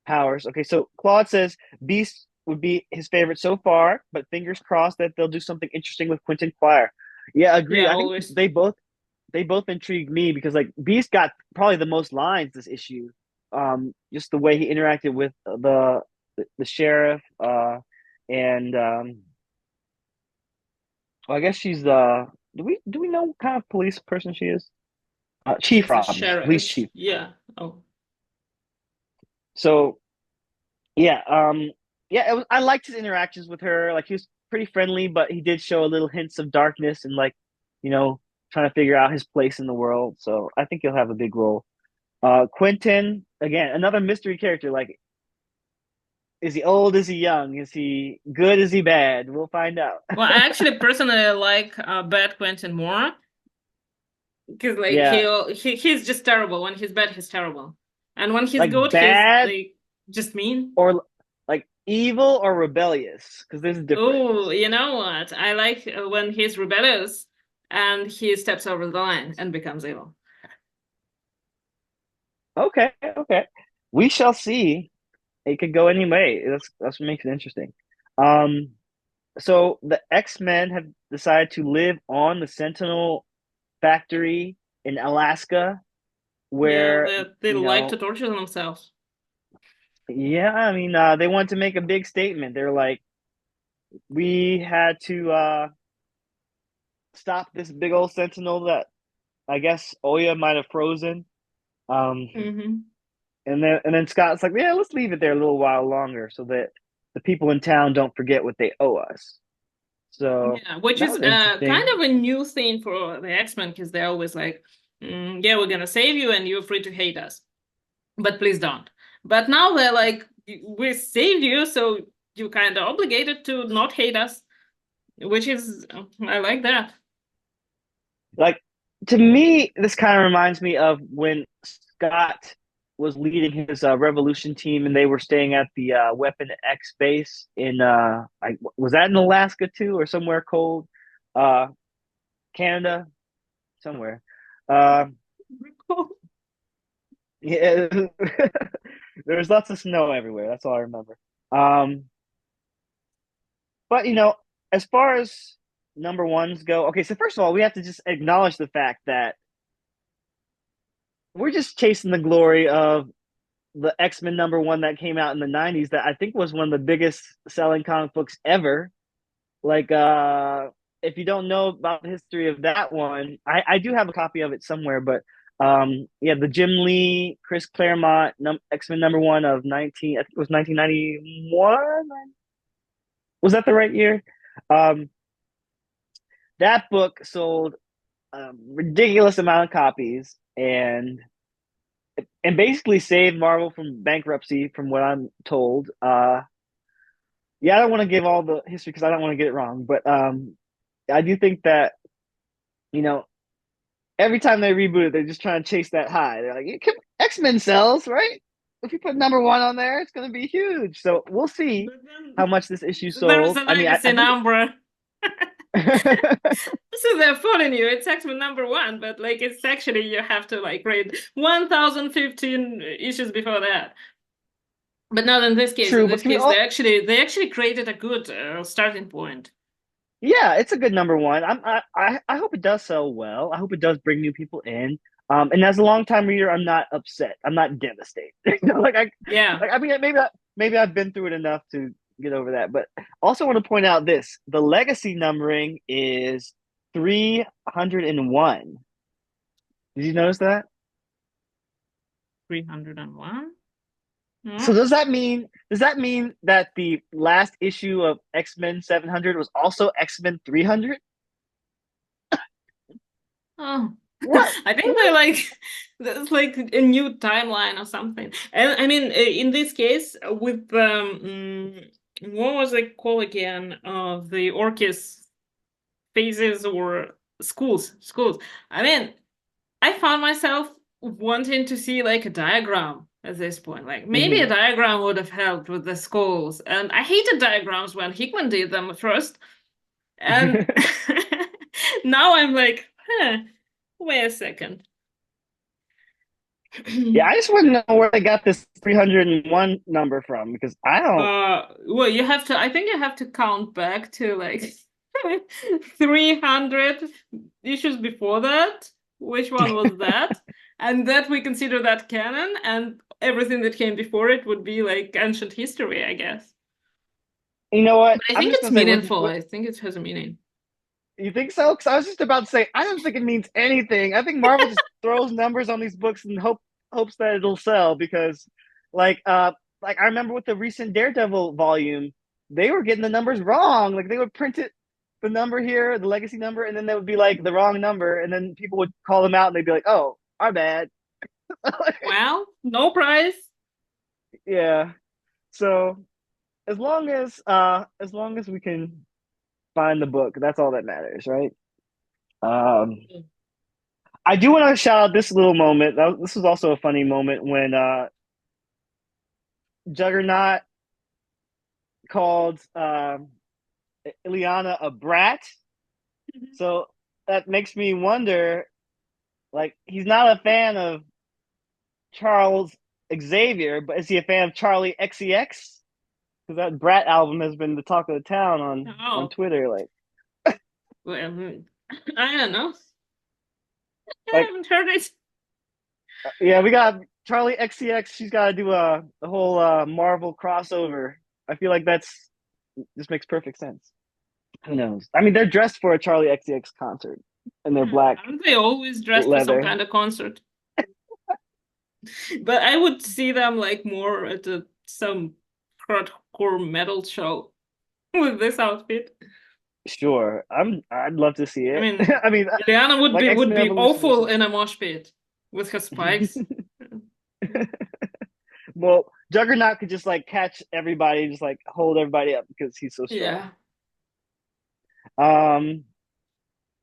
powers. Okay, so Claude says Beast would be his favorite so far, but fingers crossed that they'll do something interesting with Quentin Quire. Yeah, agreed. Yeah, I think always. they both intrigue me because like Beast got probably the most lines this issue. Just the way he interacted with the sheriff, and well, I guess she's the. Do we know what kind of police person she is? Chief She's a Robinson, police sheriff. chief. Yeah. Oh. So yeah, yeah, I liked his interactions with her. Like he was pretty friendly, but he did show a little hints of darkness and like, you know, trying to figure out his place in the world. So I think he'll have a big role. Quentin, again, another mystery character. Like, is he old? Is he young? Is he good? Is he bad? We'll find out. Well, I actually personally like Bad Quentin more because like Yeah, he's just terrible. When he's bad, he's terrible, and when he's like good, he's bad like just mean. or like evil or rebellious, because there's a Oh, difference. you know what? I like when he's rebellious and he steps over the line and becomes evil. Okay, okay. We shall see. It could go any way. That's what makes it interesting. Um, so the X-Men have decided to live on the Sentinel factory in Alaska, Yeah, where they like to torture themselves. yeah, I mean, they want to make a big statement. They're like, we had to stop this big old sentinel that I guess Oya might have frozen. Um, Hmm. and then Scott's like, yeah, let's leave it there a little while longer so that the people in town don't forget what they owe us. So Yeah, which that is was kind interesting. of a new thing for the X-Men because they're always like, yeah, we're gonna save you and you're free to hate us, but please don't. But now they're like, we saved you, so you're kind of obligated to not hate us, which is, I like that. Like to me, this kind of reminds me of when Scott was leading his revolution team and they were staying at the Weapon X base in was that in Alaska too or somewhere cold? Uh Canada, somewhere. Uh yeah, there was lots of snow everywhere. That's all I remember. Um but as far as number ones go, okay, so first of all, we have to just acknowledge the fact that we're just chasing the glory of the X-Men number one that came out in the 90s that I think was one of the biggest selling comic books ever. Like if you don't know about the history of that one, I do have a copy of it somewhere, but yeah, the Jim Lee, Chris Claremont X-Men number one of 19 I think it was 1991. Was that the right year? Um that book sold a ridiculous amount of copies and basically saved Marvel from bankruptcy, from what I'm told. Yeah, I don't want to give all the history because I don't want to get it wrong, but I do think that you know every time they reboot it, they're just trying to chase that high. They're like, X-Men sells, right? If you put number one on there, it's going to be huge. So we'll see But how then much this issue there is sold. a I mean, I legacy think. number. So they're fooling you. It's X-Men number one, but like it's actually you have to like read 1015 issues before that. But not in this case. In True, but this can we case, all? they actually created a good starting point. Yeah, it's a good number one. I hope it does sell well. I hope it does bring new people in. And as a longtime reader, I'm not upset. I'm not devastated. Yeah. I mean, maybe I've been through it enough to get over that. But also want to point out this: the legacy numbering is 301. Did you notice that? 301. So Hmm? does that mean that the last issue of X-Men 700 was also X-Men 300? Oh. What? I think they're What? like that's like a new timeline or something. And I mean, in this case, with what was it called again? The Orchis phases or schools. I mean, I found myself wanting to see like a diagram at this point. Like maybe a Mhm. diagram would have helped with the schools. And I hated diagrams when Hickman did them at first. And now I'm like, wait a second. Yeah, I just want to know where they got this 301 number from because I don't. Well, you have to, I think you have to count back to like 300 issues before that. Which one was that? And that we consider that canon, and everything that came before it would be like ancient history, I guess. You know what? But I I'm think just it's gonna say meaningful. I think it has a meaning. you think so? Because I was just about to say I don't think it means anything. I think Marvel just throws numbers on these books and hopes that it'll sell because, like, like I remember with the recent Daredevil volume, they were getting the numbers wrong. Like they would print it the number here, the legacy number, and then they would be like the wrong number, and then people would call them out and they'd be like, "Oh, our bad." Well, no prize. Yeah. So as long as we can find the book, that's all that matters, right? Um, I do want to shout out this little moment. This was also a funny moment when Juggernaut called Ileana a brat. So that makes me wonder, like, he's not a fan of Charles Xavier, but is he a fan of Charlie XCX? Because that Brat album has been the talk of the town on Oh, Twitter. Like, well, I don't know. I like haven't heard it. yeah, we got Charlie XCX. She's got to do a whole Marvel crossover. I feel like that's This makes perfect sense. Who knows? I mean, they're dressed for a Charlie XCX concert, and they're Yeah, black aren't they always dressed for some leather. kind of concert? But I would see them like more at some hardcore metal show with this outfit. Sure, I'd love to see I it. mean, I mean, Ileana would like be X would Men be Evolution or awful something. in a mosh pit with her spikes. Well, Juggernaut could just like catch everybody, just like hold everybody up because he's so strong. Yeah. Um,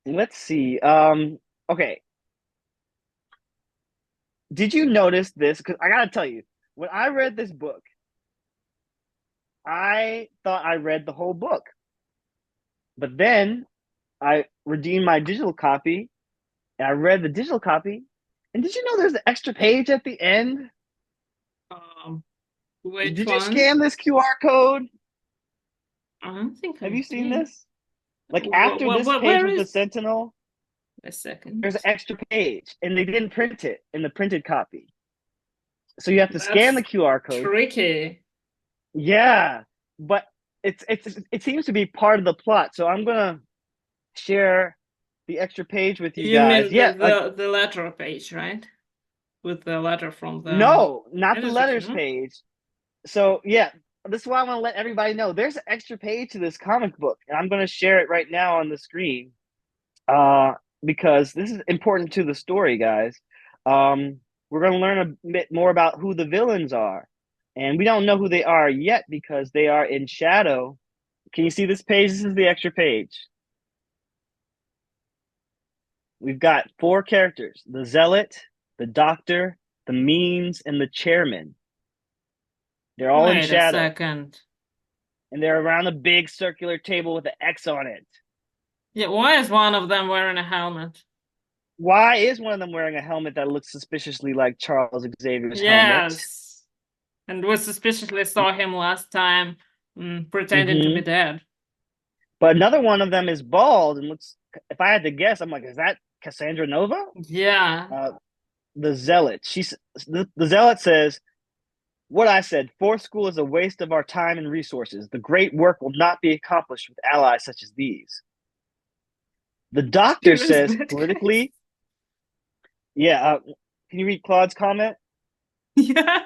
let's see. Okay. Did you notice this? Because I gotta tell you, when I read this book, I thought I read the whole book, but then I redeemed my digital copy and I read the digital copy. And did you know there's an extra page at the end? Um, which Did you one? scan this QR code? I don't think Have I you seen did. this? Like after this page Where with the is Sentinel, a there's second? an extra page, and they didn't print it in the printed copy. So you have to scan the That's QR code. tricky. Yeah, but it seems to be part of the plot. So I'm gonna share the extra page with you You guys. mean Yeah, like the letter page, right? With the letter from the no, not the editor, letters no? page. So yeah, this is why I want to let everybody know there's an extra page to this comic book, and I'm gonna share it right now on the screen. Uh, because this is important to the story, guys. Um, we're gonna learn a bit more about who the villains are, and we don't know who they are yet because they are in shadow. Can you see this page? This is the extra page. We've got four characters: the Zealot, the Doctor, the Means, and the Chairman. They're all in Wait a shadow, second. and they're around a big circular table with an X on it. Yeah, why is one of them wearing a helmet? Why is one of them wearing a helmet that looks suspiciously like Charles Xavier's helmet? Yes. And we suspiciously saw him last time pretending to be Mm-hmm. dead. But another one of them is bald and looks. If I had to guess, I'm like, is that Cassandra Nova? Yeah. Uh, the Zealot. The Zealot says, "What I said. Fourth school is a waste of our time and resources. The great work will not be accomplished with allies such as these." The Doctor Serious says, bad guys. politically, yeah. Can you read Claude's comment? Yeah.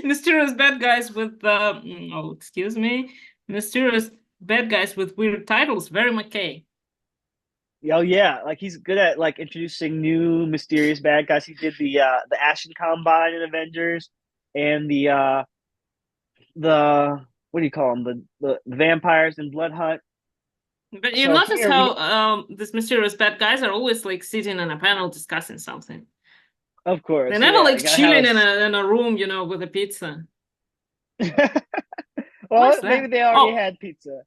Mysterious bad guys with oh, excuse me. Mysterious bad guys with weird titles, very McKay. Oh yeah, like he's good at like introducing new mysterious bad guys. He did the Ashen Combine in Avengers and the what do you call them? The vampires in Blood Hunt. But you So notice here we, how these mysterious bad guys are always like sitting in a panel discussing something. of They're course, never yeah, like you gotta have chilling in a room, you know, with a pizza. a. Why Well, is maybe that? they already Oh, had pizza.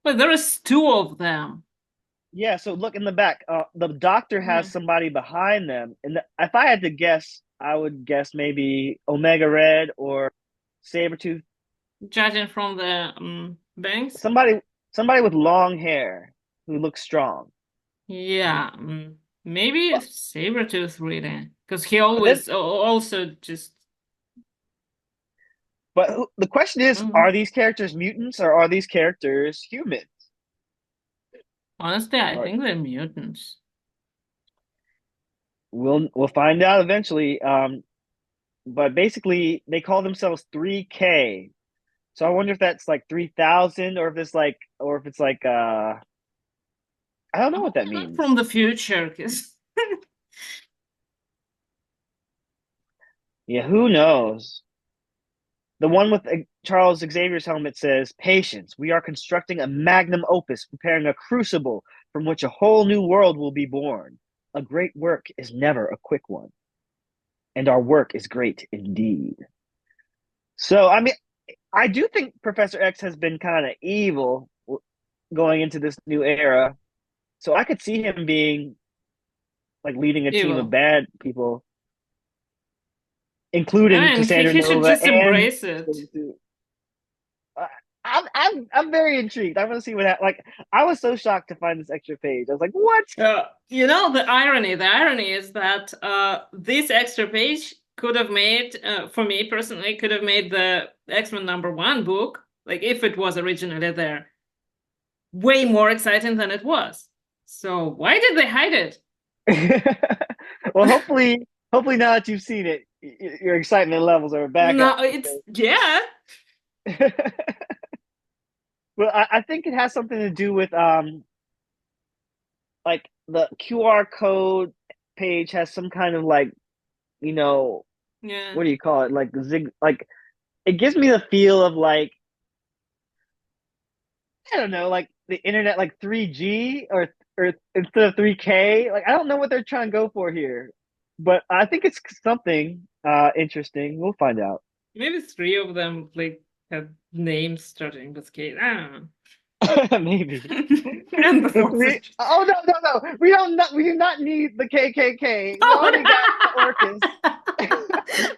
but there is two of them. Yeah, so look in the back. The doctor has Yeah. somebody behind them, and if I had to guess, I would guess maybe Omega Red or Sabretooth. Judging from the bangs. Somebody, somebody with long hair who looks strong. Yeah, maybe But, Sabretooth really, because he but then, always also just. the question is: Mhm. are these characters mutants or are these characters human? Honestly, I Or think they're mutants. we'll find out eventually. But basically, they call themselves 3K. So I wonder if that's like 3,000 or if it's like I don't I know what hope that they're not from means. the future, because Yeah, who knows? The one with Charles Xavier's helmet says, "Patience. We are constructing a magnum opus, preparing a crucible from which a whole new world will be born. A great work is never a quick one, and our work is great indeed." So, I mean, I do think Professor X has been kind of evil going into this new era. So I could see him being like leading a team of evil. bad people, including I mean, Cassandra he should Nova just and embrace it. uh, I'm very intrigued. I want to see what that like. I was so shocked to find this extra page. I was like, "What?" You know, the irony is that this extra page could have made, for me personally, could have made the X-Men #1 book Like if it was originally there, way more exciting than it was. So why did they hide it? Well, hopefully now that you've seen it, your excitement levels are back up. No, it's yeah. Well, I think it has something to do with like the QR code page has some kind of like, you know, Yeah. what do you call it? Like zig, like it gives me the feel of like, I don't know, like the internet, like 3G or instead of 3K. Like I don't know what they're trying to go for here, but I think it's something interesting. We'll find out. Maybe three of them like have names starting with K. I don't know. Maybe And the the fourth is three just... oh no. We do not need the KKK. We Oh, already got the Orcas.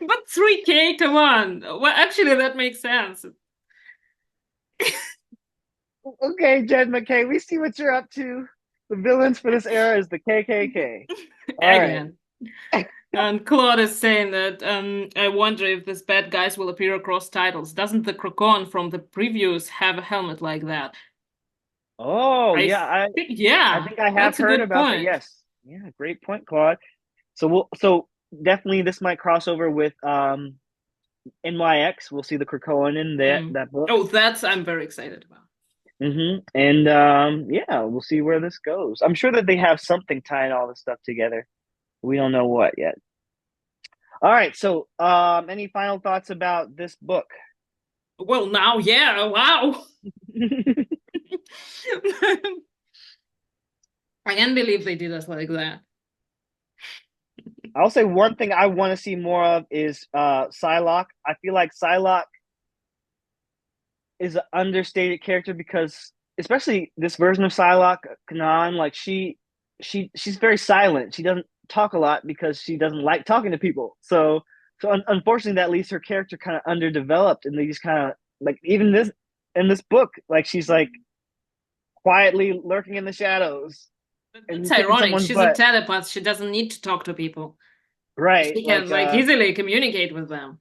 but 3K, come on. Well, actually, that makes sense. Okay, Jed McKay, we see what you're up to. The villains for this era is the KKK. All right. Again. And Claude is saying that I wonder if these bad guys will appear across titles. Doesn't the Crocon from the previews have a helmet like that? Oh I yeah, think, I yeah, think I have that's a heard good about that. point. Yes. Yeah, great point, Claude. So definitely this might cross over with NYX. We'll see the Krakoan in Mm. that book. Oh, that's I'm very excited about. And yeah, we'll see where this goes. I'm sure that they have something tying all this stuff together. We don't know what yet. All right, so any final thoughts about this book? Well, now, yeah, wow. I can't believe they did us like that. I'll say one thing I want to see more of is Psylocke. I feel like Psylocke is an understated character because especially this version of Psylocke, Kanan, like she's very silent. She doesn't talk a lot because she doesn't like talking to people. So unfortunately that leaves her character kind of underdeveloped and they just kind of like even this in this book, like she's like quietly lurking in the shadows But that's and kicking ironic. someone's She's a butt. telepath. She doesn't need to talk to people. Right. She can like easily communicate with them.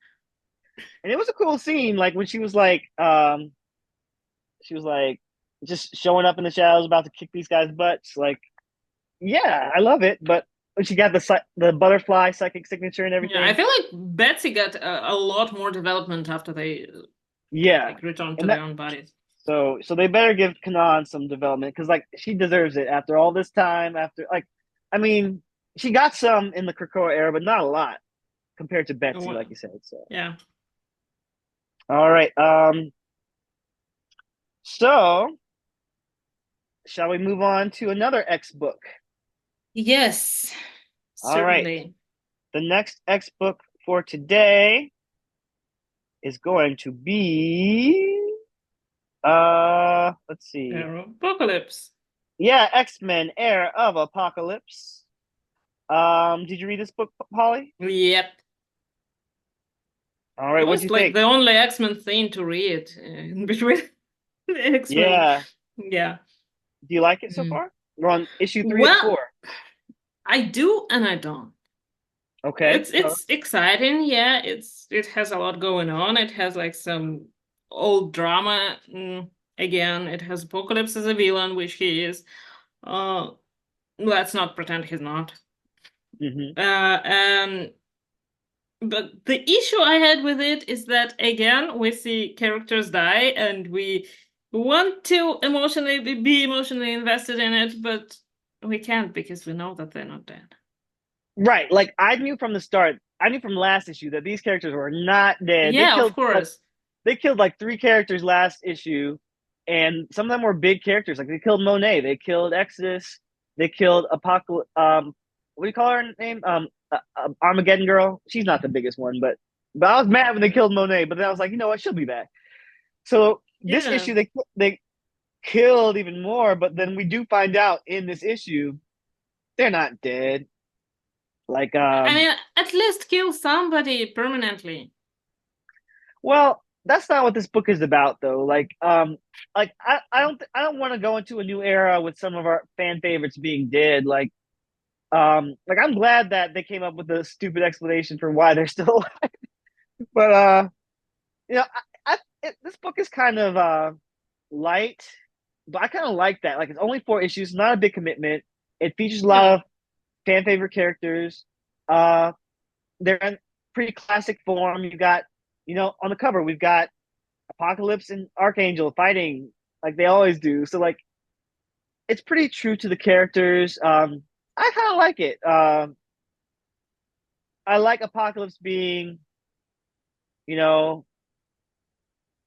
And it was a cool scene, like when she was like just showing up in the shadows about to kick these guys' butts. Like, yeah, I love it. But when she got the butterfly psychic signature and Yeah, I everything, feel like Betsy got a lot more development after they yeah, like returned to and their that own bodies. so they better give Kanan some development because like she deserves it after all this time. After like, I mean, she got some in the Krakoa era, but not a lot compared to Oh, Betsy, like well, you said. So, yeah. all right. So shall we move on to another X book? Yes, All right. certainly. The next X book for today is going to be let's see. Apocalypse. Yeah, X-Men Heir of Apocalypse. Did you read this book, Polly? Yep. All It right, what'd was you like think? the only X-Men thing to read in between the X-Men. Yeah. Yeah. Do you like it so Mm. far? We're on issue 3 of Well, 4. I do and I don't. Okay. It's exciting, yeah. It has a lot going on. It has like some old drama. Again, it has Apocalypse as a villain, which he is. Uh, let's not pretend he's not. Mm-hmm. And but the issue I had with it is that again we see characters die and we want to emotionally be emotionally invested in it, but we can't because we know that they're not dead. Right. Like I knew from the start, I knew from last issue that these characters were not dead. Yeah, of course. They killed like 3 characters last issue, and some of them were big characters. Like they killed Monet, they killed Exodus, they killed Apocalypse. What do you call her name? Armageddon Girl. She's not the biggest one, but I was mad when they killed Monet. But then I was like, you know what? She'll be back. So this Yeah. issue, they killed even more. But then we do find out in this issue they're not dead. Like I mean, at least kill somebody permanently. well, that's not what this book is about though. Like I don't want to go into a new era with some of our fan favorites being dead. Like I'm glad that they came up with a stupid explanation for why they're still alive. But you know, this book is kind of light, but I kind of like that. Like it's only 4 issues, not a big commitment. It features a lot Yeah. of fan favorite characters. Uh, they're in pretty classic form. You got, on the cover we've got Apocalypse and Archangel fighting like they always do. So like it's pretty true to the characters. I kind of like it. I like Apocalypse being, you know,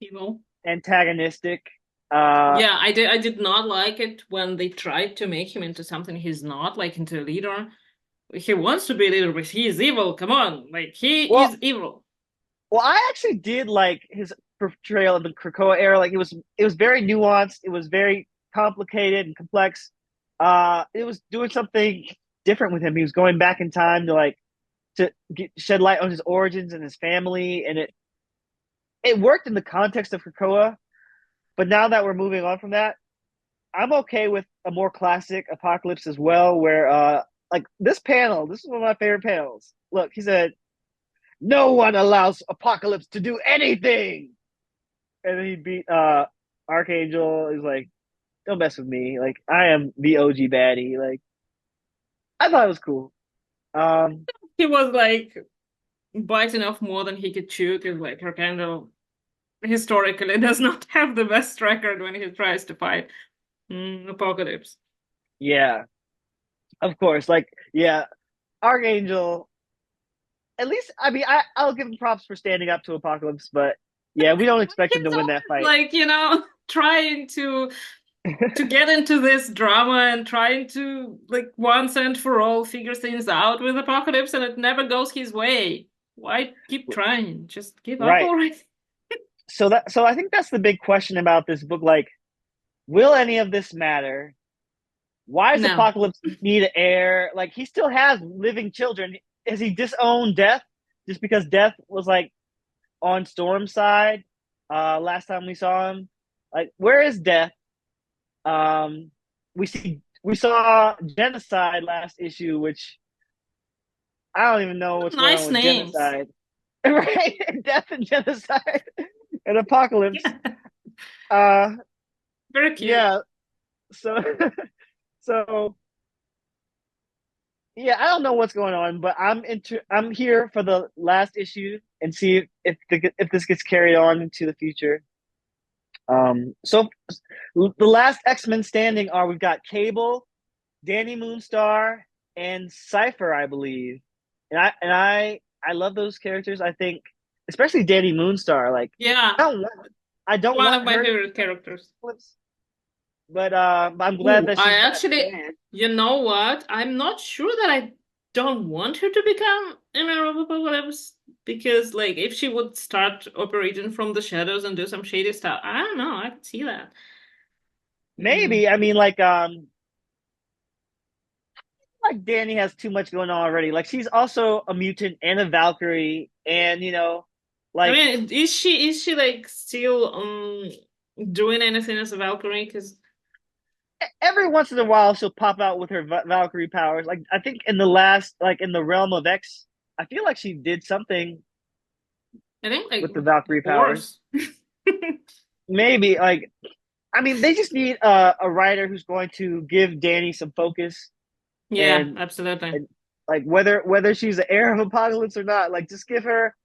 Evil. antagonistic. Uh, Yeah, I did not like it when they tried to make him into something he's not, like into a leader. He wants to be a leader, but he is evil. Come on, like he well, is evil. well, I actually did like his portrayal of the Krakoa era. Like it was very nuanced. It was very complicated and complex. It was doing something different with him. He was going back in time to shed light on his origins and his family, and it worked in the context of Krakoa. But now that we're moving on from that, I'm okay with a more classic Apocalypse as well, where like this panel, this is one of my favorite panels. Look, he said, "No one allows Apocalypse to do anything," and then he beat Archangel. He's like, "Don't mess with me. Like I am the OG baddie." Like I thought it was cool. Um, He was like biting off more than he could chew because like Arcandle historically does not have the best record when he tries to fight Apocalypse. yeah, of course. Like yeah, Archangel. At least I mean I'll give him props for standing up to Apocalypse, but yeah, we don't expect him to He's win that always fight. like, trying to get into this drama and trying to like once and for all figure things out with Apocalypse and it never goes his way. Why keep trying? Just give up Right. already. So I think that's the big question about this book. Like, will any of this matter? Why does No. Apocalypse need an heir? Like, he still has living children. Has he disowned Death just because Death was like on Storm's side last time we saw him? Like, where is Death? Um, we saw Genocide last issue, which I don't even know what's going on Nice with names. Genocide. Right? Death and Genocide and Apocalypse. Yeah. Uh, Very cute. yeah. So so yeah, I don't know what's going on, but I'm here for the last issue and see if this gets carried on into the future. So the last X-Men standing are we've got Cable, Danny Moonstar, and Cypher, I believe. And I love those characters. I think especially Danny Moonstar. Like Yeah. I don't want I don't One of want my her to favorite characters. flips, but I'm glad Ooh, that I she's got actually, fans. you know what? I'm not sure that I don't want her to become an Arab apocalypse because, like, if she would start operating from the shadows and do some shady stuff, I don't know. I could see that. Mm. Maybe. I mean, like Danny has too much going on already. Like she's also a mutant and a Valkyrie, and I like mean, is she like still doing anything as a Valkyrie? Because every once in a while she'll pop out with her Valkyrie powers. Like I think in the last, like in the realm of X, I feel like she did something I think like with the Valkyrie powers. Horse. Maybe like I mean they just need a writer who's going to give Danny some focus Yeah, and absolutely. and like whether she's the heir of Apocalypse or not, like just give her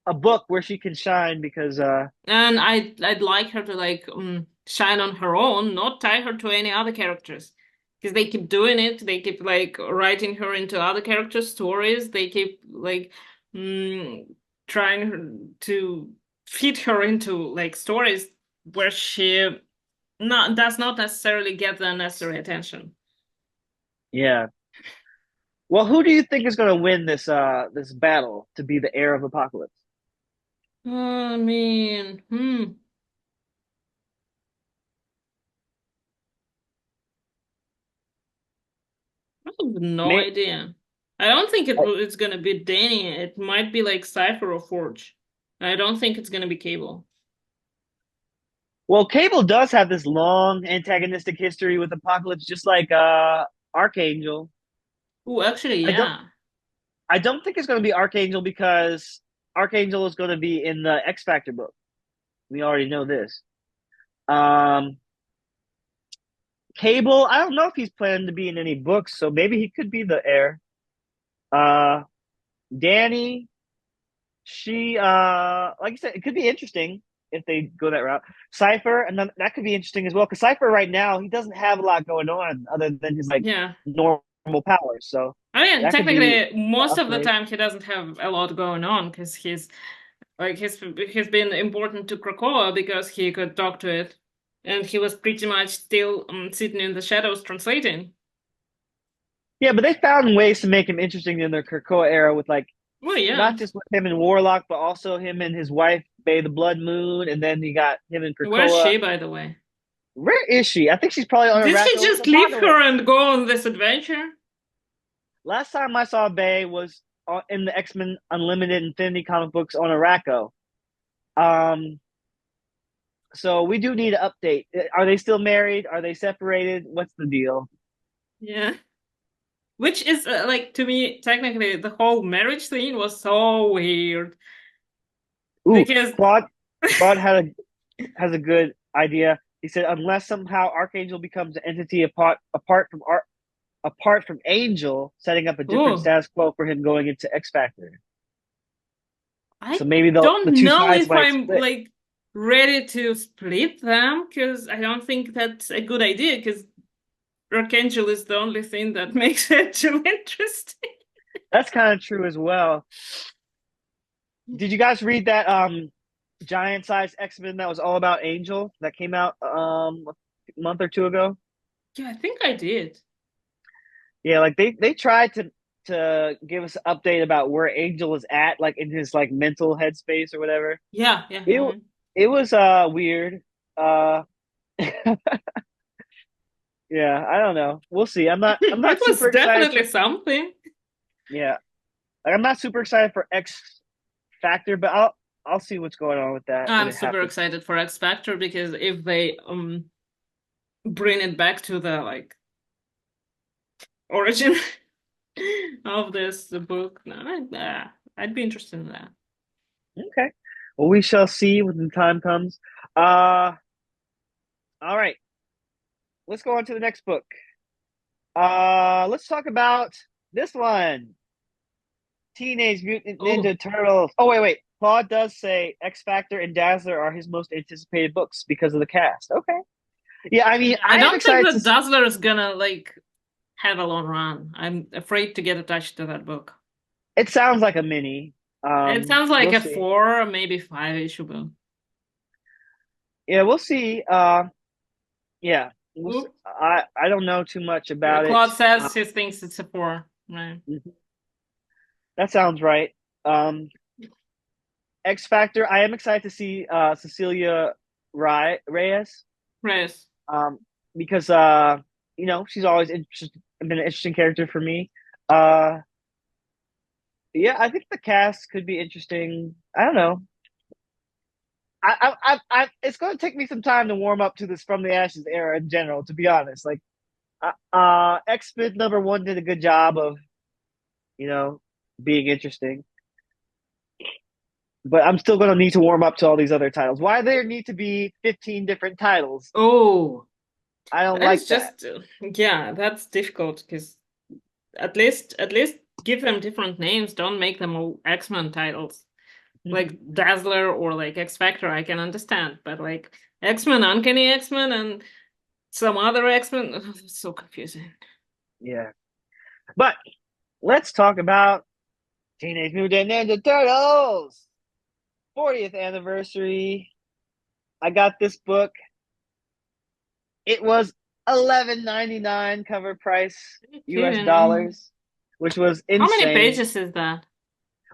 a book where she can shine because And I'd like her to like shine on her own, not tie her to any other characters. Because they keep doing it, they keep like writing her into other characters' stories, they keep like mm, to feed her into like stories where she not does not necessarily get the necessary attention. yeah. Well, who do you think is going to win this battle to be the heir of Apocalypse? I mean, I have no May, idea. I don't think it's gonna be Danny. It might be like Cypher or Forge. I don't think it's gonna be Cable. well, Cable does have this long antagonistic history with Apocalypse, just like Archangel. Oh, actually, I don't yeah. I don't think it's going to be Archangel because Archangel is going to be in the X Factor book. We already know this. Um, Cable, I don't know if he's planning to be in any books, so maybe he could be the heir. Uh, Danny, she, like I said, it could be interesting if they go that route. Cypher, and then that could be interesting as well, because Cypher right now, he doesn't have a lot going on other than his like Yeah. normal powers. So I mean, that could be technically, an most of the upgrade. time he doesn't have a lot going on because he's been important to Krakoa because he could talk to it, and he was pretty much still sitting in the shadows translating. Yeah, but they found ways to make him interesting in their Krakoa era with like Well, yeah. not just with him and Warlock, but also him and his wife, Bay the Blood Moon, and then you got him in Where's Krakoa. she, by the way? Where is she? I think she's probably on Did he Araco. just So, by leave the way, her and go on this adventure? last time I saw Bay was in the X-Men Unlimited Infinity comic books on Araco. Um, so we do need an update. Are they still married? Are they separated? What's the deal? Yeah. Which is like to me, technically, the whole marriage scene was so weird Ooh, because Claude. Claude has a good idea. He said, unless somehow Archangel becomes an entity apart from Angel, setting up a different oh, status quo for him going into X Factor. I So maybe the don't two know sides if might I'm split. like ready to split them because I don't think that's a good idea because Archangel is the only thing that makes it too interesting. That's kind of true as well. Did you guys read that giant sized X-Men that was all about Angel that came out a month or two ago? Yeah, I think I did. Yeah, like they tried to give us an update about where Angel is at, like in his like mental headspace or whatever. Yeah, yeah. It it was weird. Uh yeah, I don't know. We'll see. I'm It not was super excited definitely for something. yeah. Like, I'm not super excited for X Factor, but I'll see what's going on with that when I'm it super happens. excited for X Factor because if they bring it back to the like origin of this book, no, I'd be interested in that. Okay. Well, we shall see when the time comes. Uh all right. Let's go on to the next book. Let's talk about this one. Teenage Mutant Oh, Ninja Turtles. Oh wait. Claude does say X Factor and Dazzler are his most anticipated books because of the cast. Okay. Yeah, I mean, yeah, I I am don't think excited that to Dazzler is gonna like have a long run. I'm afraid to get attached to that book. it sounds like a mini. It sounds like We'll a see. 4, maybe 5 issue book. Yeah, we'll see. Yeah. Oop. I don't know too much Yeah, about it. Claude says he thinks it's a 4. Right. That sounds right. Um, X Factor. I am excited to see Cecilia Reyes. Right. Um, because she's always been an interesting character for me. Uh, yeah, I think the cast could be interesting. I don't know. It's going to take me some time to warm up to this From the Ashes era in general. To be honest, like, X Men #1 did a good job of you know being interesting, but I'm still going to need to warm up to all these other titles. Why there need to be 15 different titles? Oh, I don't that is like that. just yeah, that's difficult because at least give them different names. Don't make them all X-Men titles. Like Dazzler or like X Factor, I can understand, but like X-Men, Uncanny X-Men, and some other X-Men, it's so confusing. Yeah, but let's talk about Teenage Mutant Ninja Turtles 40th anniversary. I got this book. It was 11.99 cover price Are you US kidding? dollars, which was How many insane. pages is that?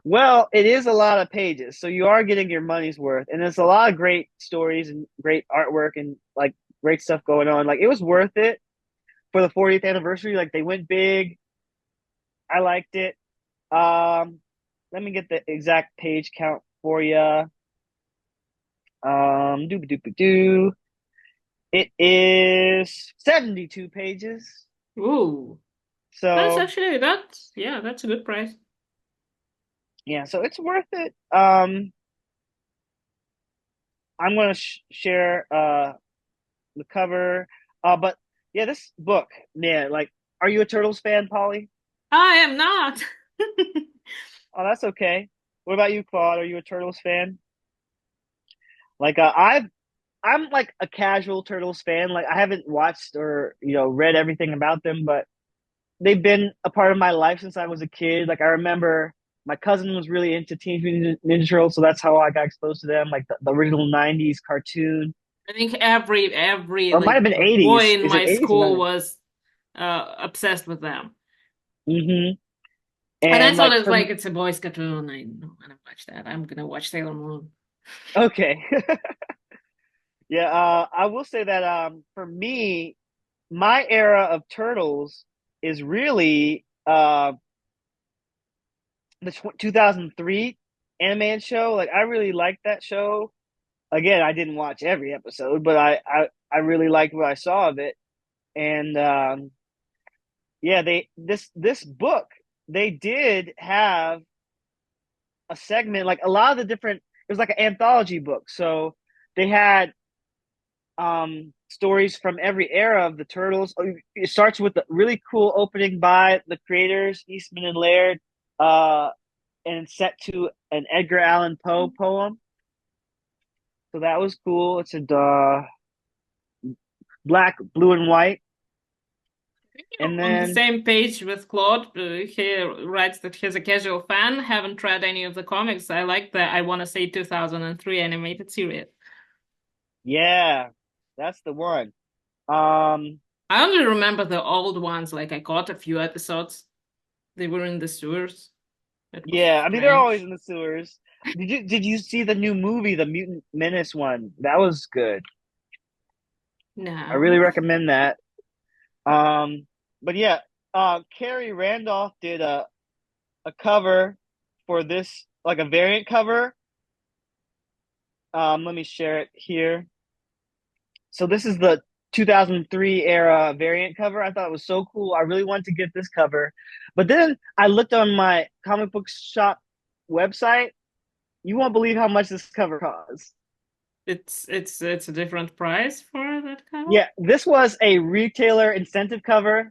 Well, it is a lot of pages, so you are getting your money's worth, and there's a lot of great stories and great artwork and like great stuff going on. Like, it was worth it for the 40th anniversary. Like, they went big. I liked it. Um, Let me get the exact page count for you. Doo doo doo. It is 72 pages. Ooh, that's So actually yeah, that's a good price. yeah, so it's worth it. I'm gonna share the cover. But yeah, this book, man, like, are you a Turtles fan, Polly? I am not. Oh, that's okay. What about you, Claude? Are you a Turtles fan? Like, I'm like a casual Turtles fan. Like, I haven't watched or read everything about them, but they've been a part of my life since I was a kid. Like, I remember my cousin was really into Teenage Mutant Ninja Turtles, so that's how I got exposed to them. Like the original '90s cartoon, I think every or it might have like been boy '80s. in Is it my '80s or school '90s? was obsessed with them. Mm-hmm. And I And thought like it's from like it's a boys' cartoon. I don't want to watch that. I'm gonna watch Sailor Moon. okay, yeah. I will say that for me, my era of Turtles is really the 2003 animated show. Like, I really liked that show. Again, I didn't watch every episode, but I really liked what I saw of it. And yeah, this book, they did have a segment, like a lot of the different, it was like an anthology book. So they had stories from every era of the Turtles. It starts with a really cool opening by the creators, Eastman and Laird, uh, and it's set to an Edgar Allan Poe poem. So that was cool. It's a black, blue, and white. And On the then same page with Claude, he writes that he's a casual fan. Haven't read any of the comics. I like the I want to say 2003 animated series. yeah, that's the one. Um, I only remember the old ones. Like I caught a few episodes. They were in the sewers. It was yeah, I mean they're always strange. in the sewers. Did you see the new movie, the Mutant Menace one? That was good. I really No. recommend that. Um, but yeah, Carrie Randolph did a cover for this, like a variant cover. Let me share it here. So this is the 2003 era variant cover. I thought it was so cool. I really wanted to get this cover, but then I looked on my comic book shop website. You won't believe how much this cover costs. It's a different price for that cover. Yeah, this was a retailer incentive cover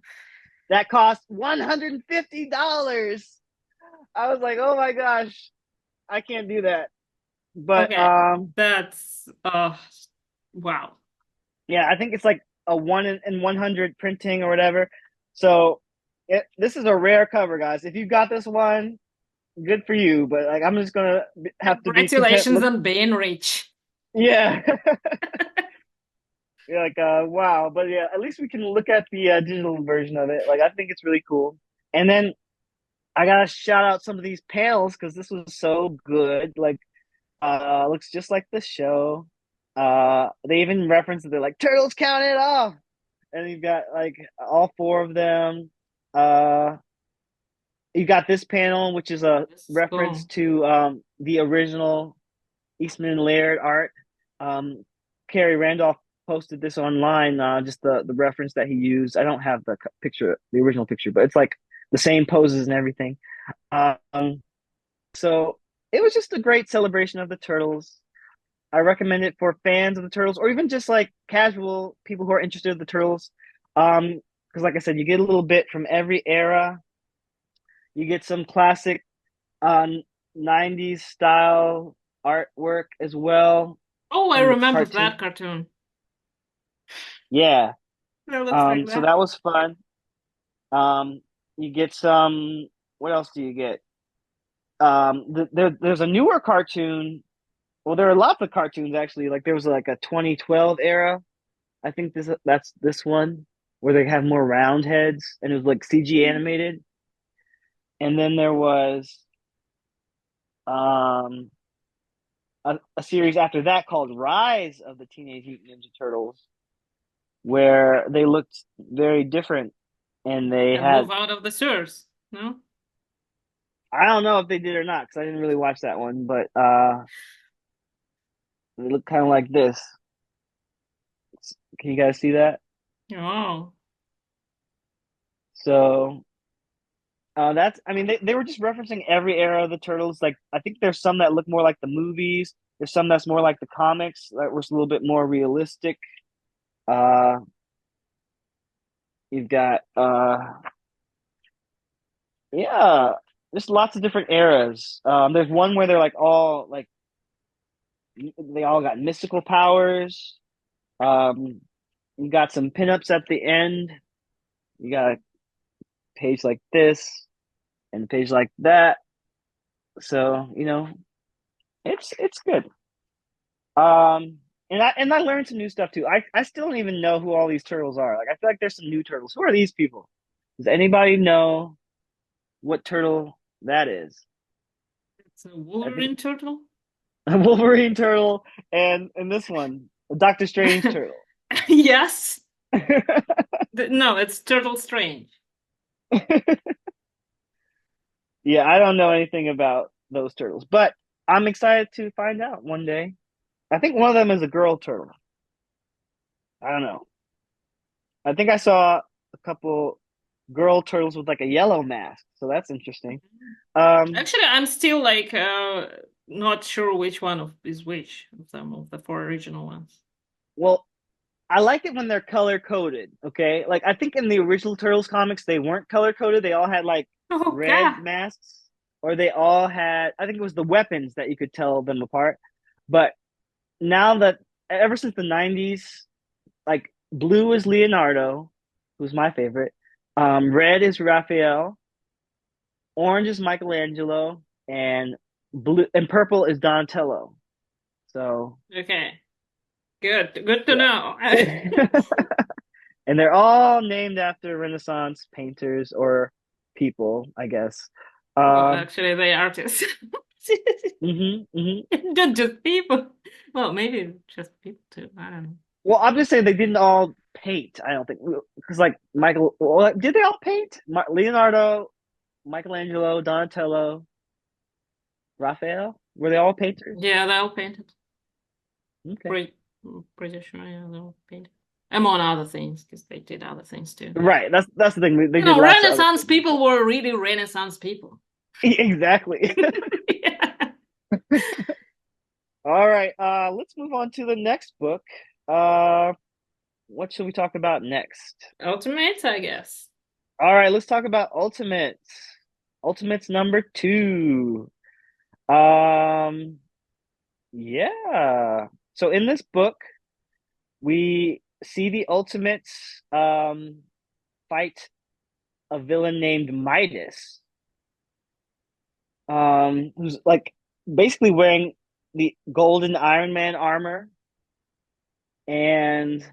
that cost $150. I was like, oh my gosh, I can't do that. But Okay, that's wow. yeah, I think it's like a 1 in 100 printing or whatever. So this is a rare cover, guys. If you got this one, good for you. But like, I'm just gonna have to be content. Congratulations on being rich. Yeah, you're like, wow. But yeah, at least we can look at the digital version of it. Like, I think it's really cool. And then I gotta shout out some of these panels because this was so good. Like, looks just like the show. They even reference it. They're like, turtles count it off. And you've got like all four of them. Uh, you got this panel, which is a This is reference cool. to the original Eastman and Laird art. Um, Carrie Randolph posted this online, just the reference that he used. I don't have the picture, the original picture, but it's like the same poses and everything. So it was just a great celebration of the turtles. I recommend it for fans of the turtles, or even just like casual people who are interested in the turtles. Because like I said, you get a little bit from every era. You get some classic '90s style artwork as well Oh, I from the remember cartoon. that cartoon. Yeah. It looks like So that. that was fun. Um, you get some. What else do you get? There's a newer cartoon. Well, there are lots of cartoons actually. Like there was like a 2012 era. I think that's this one where they have more round heads and it was like CG animated. And then there was um a series after that called Rise of the Teenage Mutant Ninja Turtles, where they looked very different and they And had, move out of the sewers. No? I don't know if they did or not because I didn't really watch that one, but they look kind of like this. Can you guys see that? Oh. So that's, I mean, they were just referencing every era of the Turtles. Like, I think there's some that look more like the movies. There's some that's more like the comics, that was a little bit more realistic. Uh, you've got yeah, there's lots of different eras. There's one where they're like all like they all got mystical powers. Um, you got some pinups at the end. You got a page like this and a page like that. So, it's good. And I learned some new stuff too. I still don't even know who all these turtles are. Like I feel like there's some new turtles. Who are these people? Does anybody know what turtle that is? It's a I think Wolverine turtle. a Wolverine turtle and this one, a Doctor Strange turtle. Yes. No, it's Turtle Strange. Yeah, I don't know anything about those turtles, but I'm excited to find out one day. I think one of them is a girl turtle. I don't know. I think I saw a couple girl turtles with like a yellow mask, so that's interesting. Um, Actually, I'm still like not sure which one of is which of them of the four original ones. well, I like it when they're color coded, okay? Like I think in the original Turtles comics they weren't color coded. They all had like Oh red God. masks or they all had I think it was the weapons that you could tell them apart. But now that ever since the 90s, like blue is Leonardo, who's my favorite. Red is Raphael, orange is Michelangelo, and blue and purple is Donatello. So Okay. Good. Good to know. yeah. And they're all named after Renaissance painters or people, I guess. Well, Um, actually, they artists. hmm. Not just people. Well, maybe just people too. I don't know. Well, I'm just saying they didn't all paint. I don't think because like Michael, well, did they all paint? Leonardo, Michelangelo, Donatello, Raphael, were they all painters? Yeah, they all painted. Okay, Pretty, pretty sure, yeah, they all painted. Among other things, because they did other things too. right. That's the thing. They You did know, lots of other Renaissance things. people were really Renaissance people. Exactly. Yeah. All right. Let's move on to the next book. Uh, what should we talk about next? Ultimates, I guess. All right, let's talk about Ultimates. Ultimates number two. Um, yeah. So in this book, we see the Ultimates fight a villain named Midas, who's like basically wearing the golden Iron Man armor, and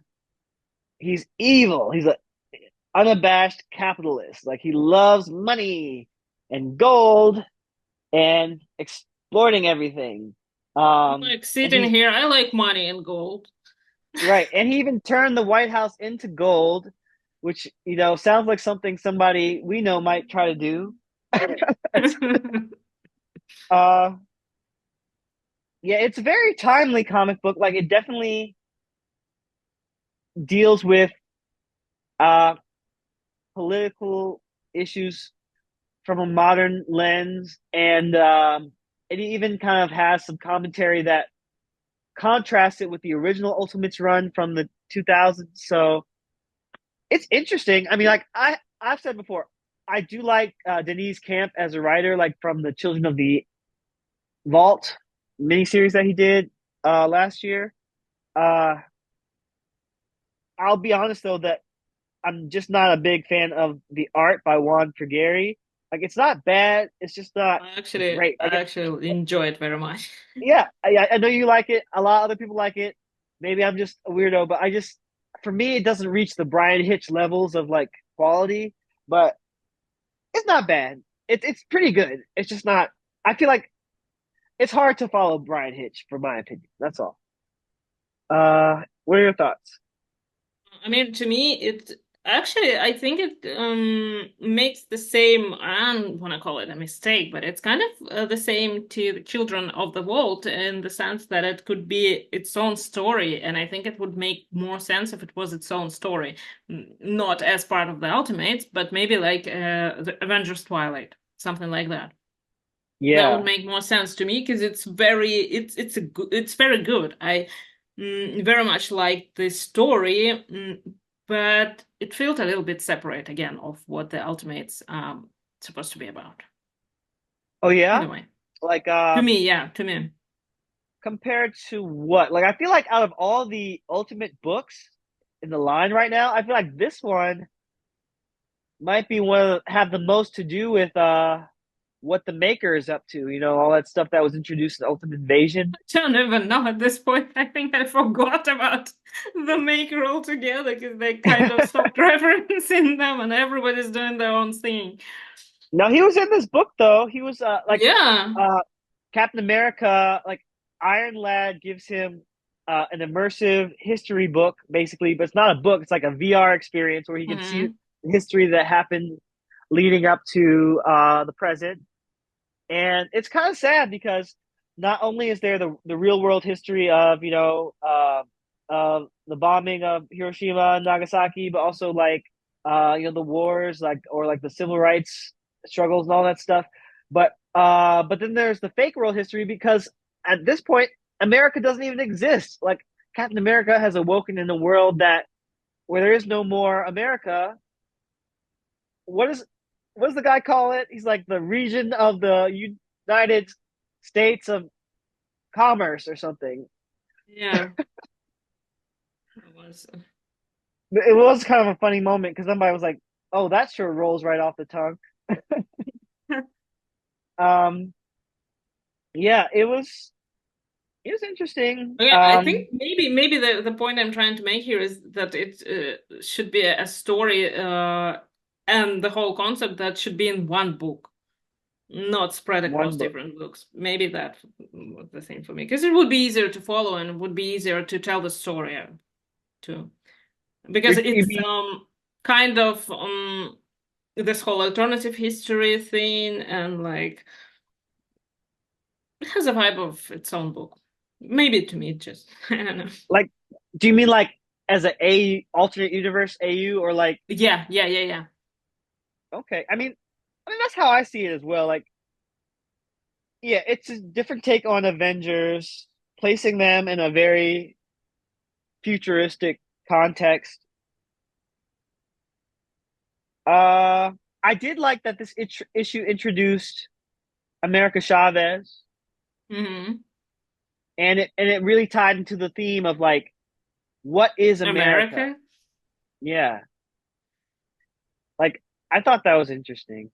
he's evil. He's an unabashed capitalist. Like he loves money and gold and exploiting everything. I'm like And sitting he's here. I like money and gold. right, and he even turned the White House into gold, which sounds like something somebody we know might try to do. uh, yeah, it's a very timely comic book. Like it definitely deals with uh political issues from a modern lens, and it even kind of has some commentary that contrasts it with the original Ultimates run from the 2000s. So it's interesting. I mean, like I've said before, I do like Denise Camp as a writer, like from the Children of the Vault miniseries that he did last year. Uh, I'll be honest though that I'm just not a big fan of the art by Juan Frigeri. Like it's not bad, it's just not great. I actually enjoy it very much. Yeah, I know you like it. A lot of other people like it. Maybe I'm just a weirdo, but for me, it doesn't reach the Brian Hitch levels of like quality, but it's not bad. It's pretty good. It's just not. I feel like it's hard to follow Brian Hitch, for my opinion. That's all. What are your thoughts? I mean, to me, it actually, I think it makes the same, I don't want to call it a mistake, but it's kind of the same to the Children of the Vault in the sense that it could be its own story. And I think it would make more sense if it was its own story, not as part of the Ultimates, but maybe like the Avengers Twilight, something like that. That would Yeah. make more sense to me because it's very good. I very much like the story, but it felt a little bit separate again of what the Ultimates supposed to be about. Oh yeah. Either way, Like to me, yeah, to me, compared to what? Like I feel like out of all the Ultimate books in the line right now, I feel like this one might be one of have the most to do with what the maker is up to, all that stuff that was introduced in Ultimate Invasion. I don't even know at this point. I think I forgot about the Maker altogether because they kind of stopped referencing them, and everybody's doing their own thing. No, he was in this book though. He was Yeah. uh Captain America, like Iron Lad gives him an immersive history book, basically, but it's not a book, it's like a VR experience where he can see Hmm. history that happened leading up to the present. And it's kind of sad because not only is there the real world history of, the bombing of Hiroshima and Nagasaki, but also like, the wars, like, or like the civil rights struggles and all that stuff. But then there's the fake world history because at this point, America doesn't even exist. Like Captain America has awoken in a world that where there is no more America. What is what does the guy call it? He's like the region of the United States of Commerce or something. Yeah. It was. It was kind of a funny moment because somebody was like, "Oh, that sure rolls right off the tongue." Um, yeah, it was interesting. Okay, I think maybe the point I'm trying to make here is that it should be a story and the whole concept that should be in one book, not spread across One book. different books. Maybe that was the thing for me because it would be easier to follow and it would be easier to tell the story too. Because You it's mean kind of this whole alternative history thing and like it has a vibe of its own book. Maybe to me, it just I don't know. like? Do you mean like as a alternate universe AU or like? Yeah, yeah, yeah, yeah. Okay, I mean that's how I see it as well. Like, yeah, it's a different take on Avengers, placing them in a very futuristic context. Uh, I did like that this issue introduced America Chavez, Hmm. and it really tied into the theme of like, what is America? America? Yeah, like I thought that was interesting.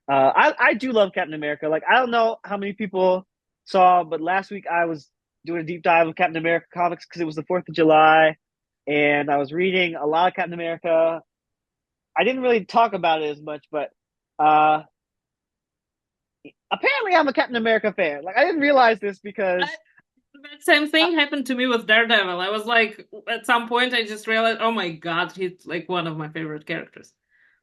I do love Captain America. Like I don't know how many people saw, but last week I was doing a deep dive of Captain America comics because it was the 4th of July, and I was reading a lot of Captain America. I didn't really talk about it as much, but uh, apparently I'm a Captain America fan. Like I didn't realize this I, because that same uh, thing happened to me with Daredevil. I was like, at some point, I just realized, oh my God, he's like one of my favorite characters.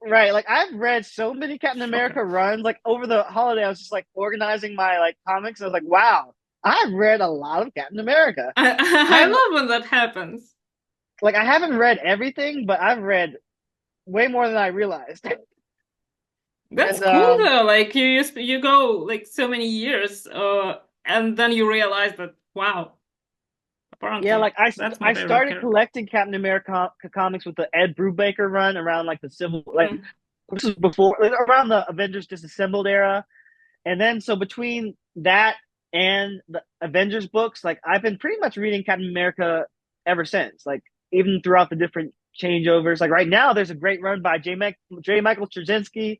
right, like I've read so many Captain Shocker. America runs. Like over the holiday, I was just like organizing my like comics. I was like, wow, I've read a lot of Captain America. I I have love when that happens. like I haven't read everything, but I've read way more than I realized. That's And cool though. Like you go like so many years, and then you realize that wow, yeah, apparently like I that's my I favorite started character. collecting Captain America comics with the Ed Brubaker run around like the civil like Mm. this was before like, around the Avengers Disassembled era. And then so between that and the Avengers books, like I've been pretty much reading Captain America ever since. Like even throughout the different changeovers. Like right now, there's a great run by J. Michael Straczynski.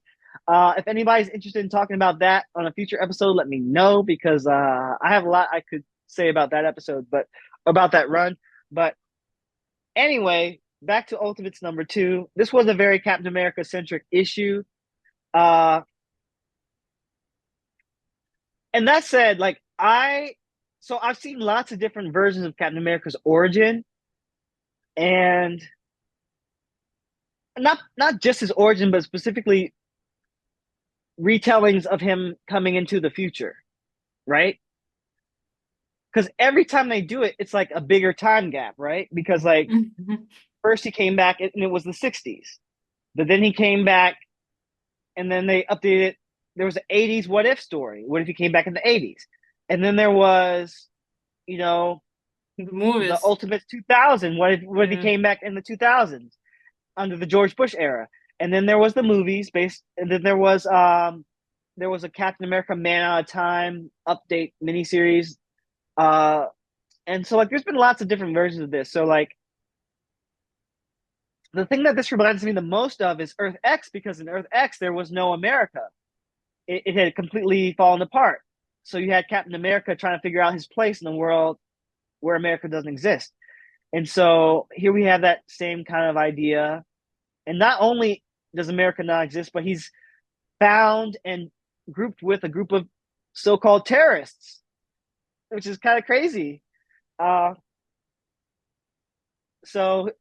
If anybody's interested in talking about that on a future episode, let me know because I have a lot I could say about that episode, but about that run. But anyway, back to Ultimates number two. This was a very Captain America centric issue. Uh, and that said, like so I've seen lots of different versions of Captain America's origin, and not just his origin, but specifically retellings of him coming into the future, right? Because every time they do it, it's like a bigger time gap, right? Because like first he came back and it was the '60s, but then he came back and then they updated it there was an 80s what if story. What if he came back in the 80s? And then there was, you know, The the movies. Ultimate 2000. What if he Yeah. came back in the 2000s under the George Bush era? And then there was the movies based, and then there was a Captain America Man Out of Time update miniseries. Uh, and so like there's been lots of different versions of this. So like the thing that this reminds me the most of is Earth X, because in Earth X there was no America. It had completely fallen apart. So you had Captain America trying to figure out his place in the world where America doesn't exist. And so here we have that same kind of idea. And not only does America not exist, but he's found and grouped with a group of so-called terrorists, which is kind of crazy. Uh, so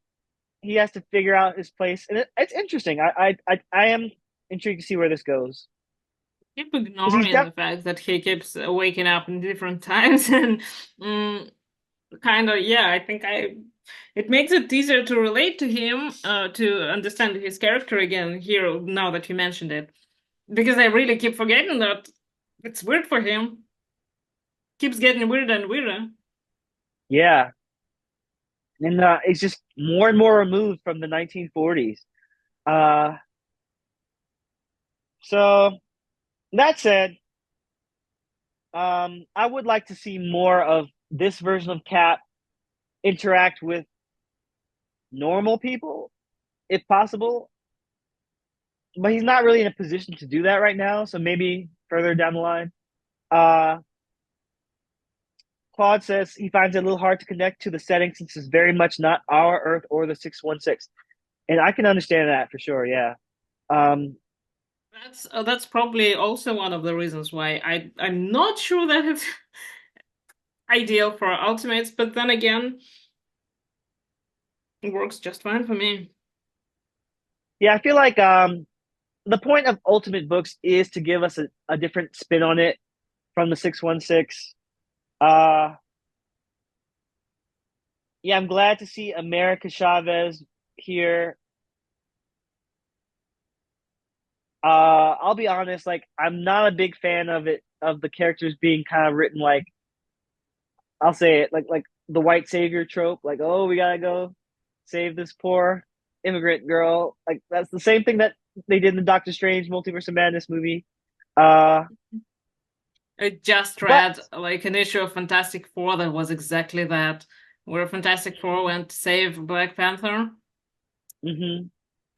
he has to figure out his place, and it's interesting. I am intrigued to see where this goes Keep because he's ignoring the fact that he keeps waking up in different times and mm, kind of, yeah, I think it makes it easier to relate to him, to understand his character again here now that you mentioned it. Because I really keep forgetting that it's weird for him. Keeps getting weirder and weirder. yeah, and it's just more and more removed from the 1940s. Uh, so that said, I would like to see more of this version of Cap interact with normal people, if possible. But he's not really in a position to do that right now. So maybe further down the line. Uh, Claude says he finds it a little hard to connect to the setting since it's very much not our Earth or the 616. And I can understand that for sure. Yeah. Um, That's probably also one of the reasons why I'm not sure that it's ideal for Ultimates, but then again, it works just fine for me. yeah, I feel like the point of Ultimate Books is to give us a different spin on it from the 616. Uh, yeah, I'm glad to see America Chavez here. I'll be honest, like I'm not a big fan of it, of the characters being kind of written like, I'll say it, like the white savior trope, like, oh, we gotta go save this poor immigrant girl. Like that's the same thing that they did in the Doctor Strange Multiverse of Madness movie. Uh, I just but read like an issue of Fantastic Four that was exactly that, where Fantastic Four went to save Black Panther mhm,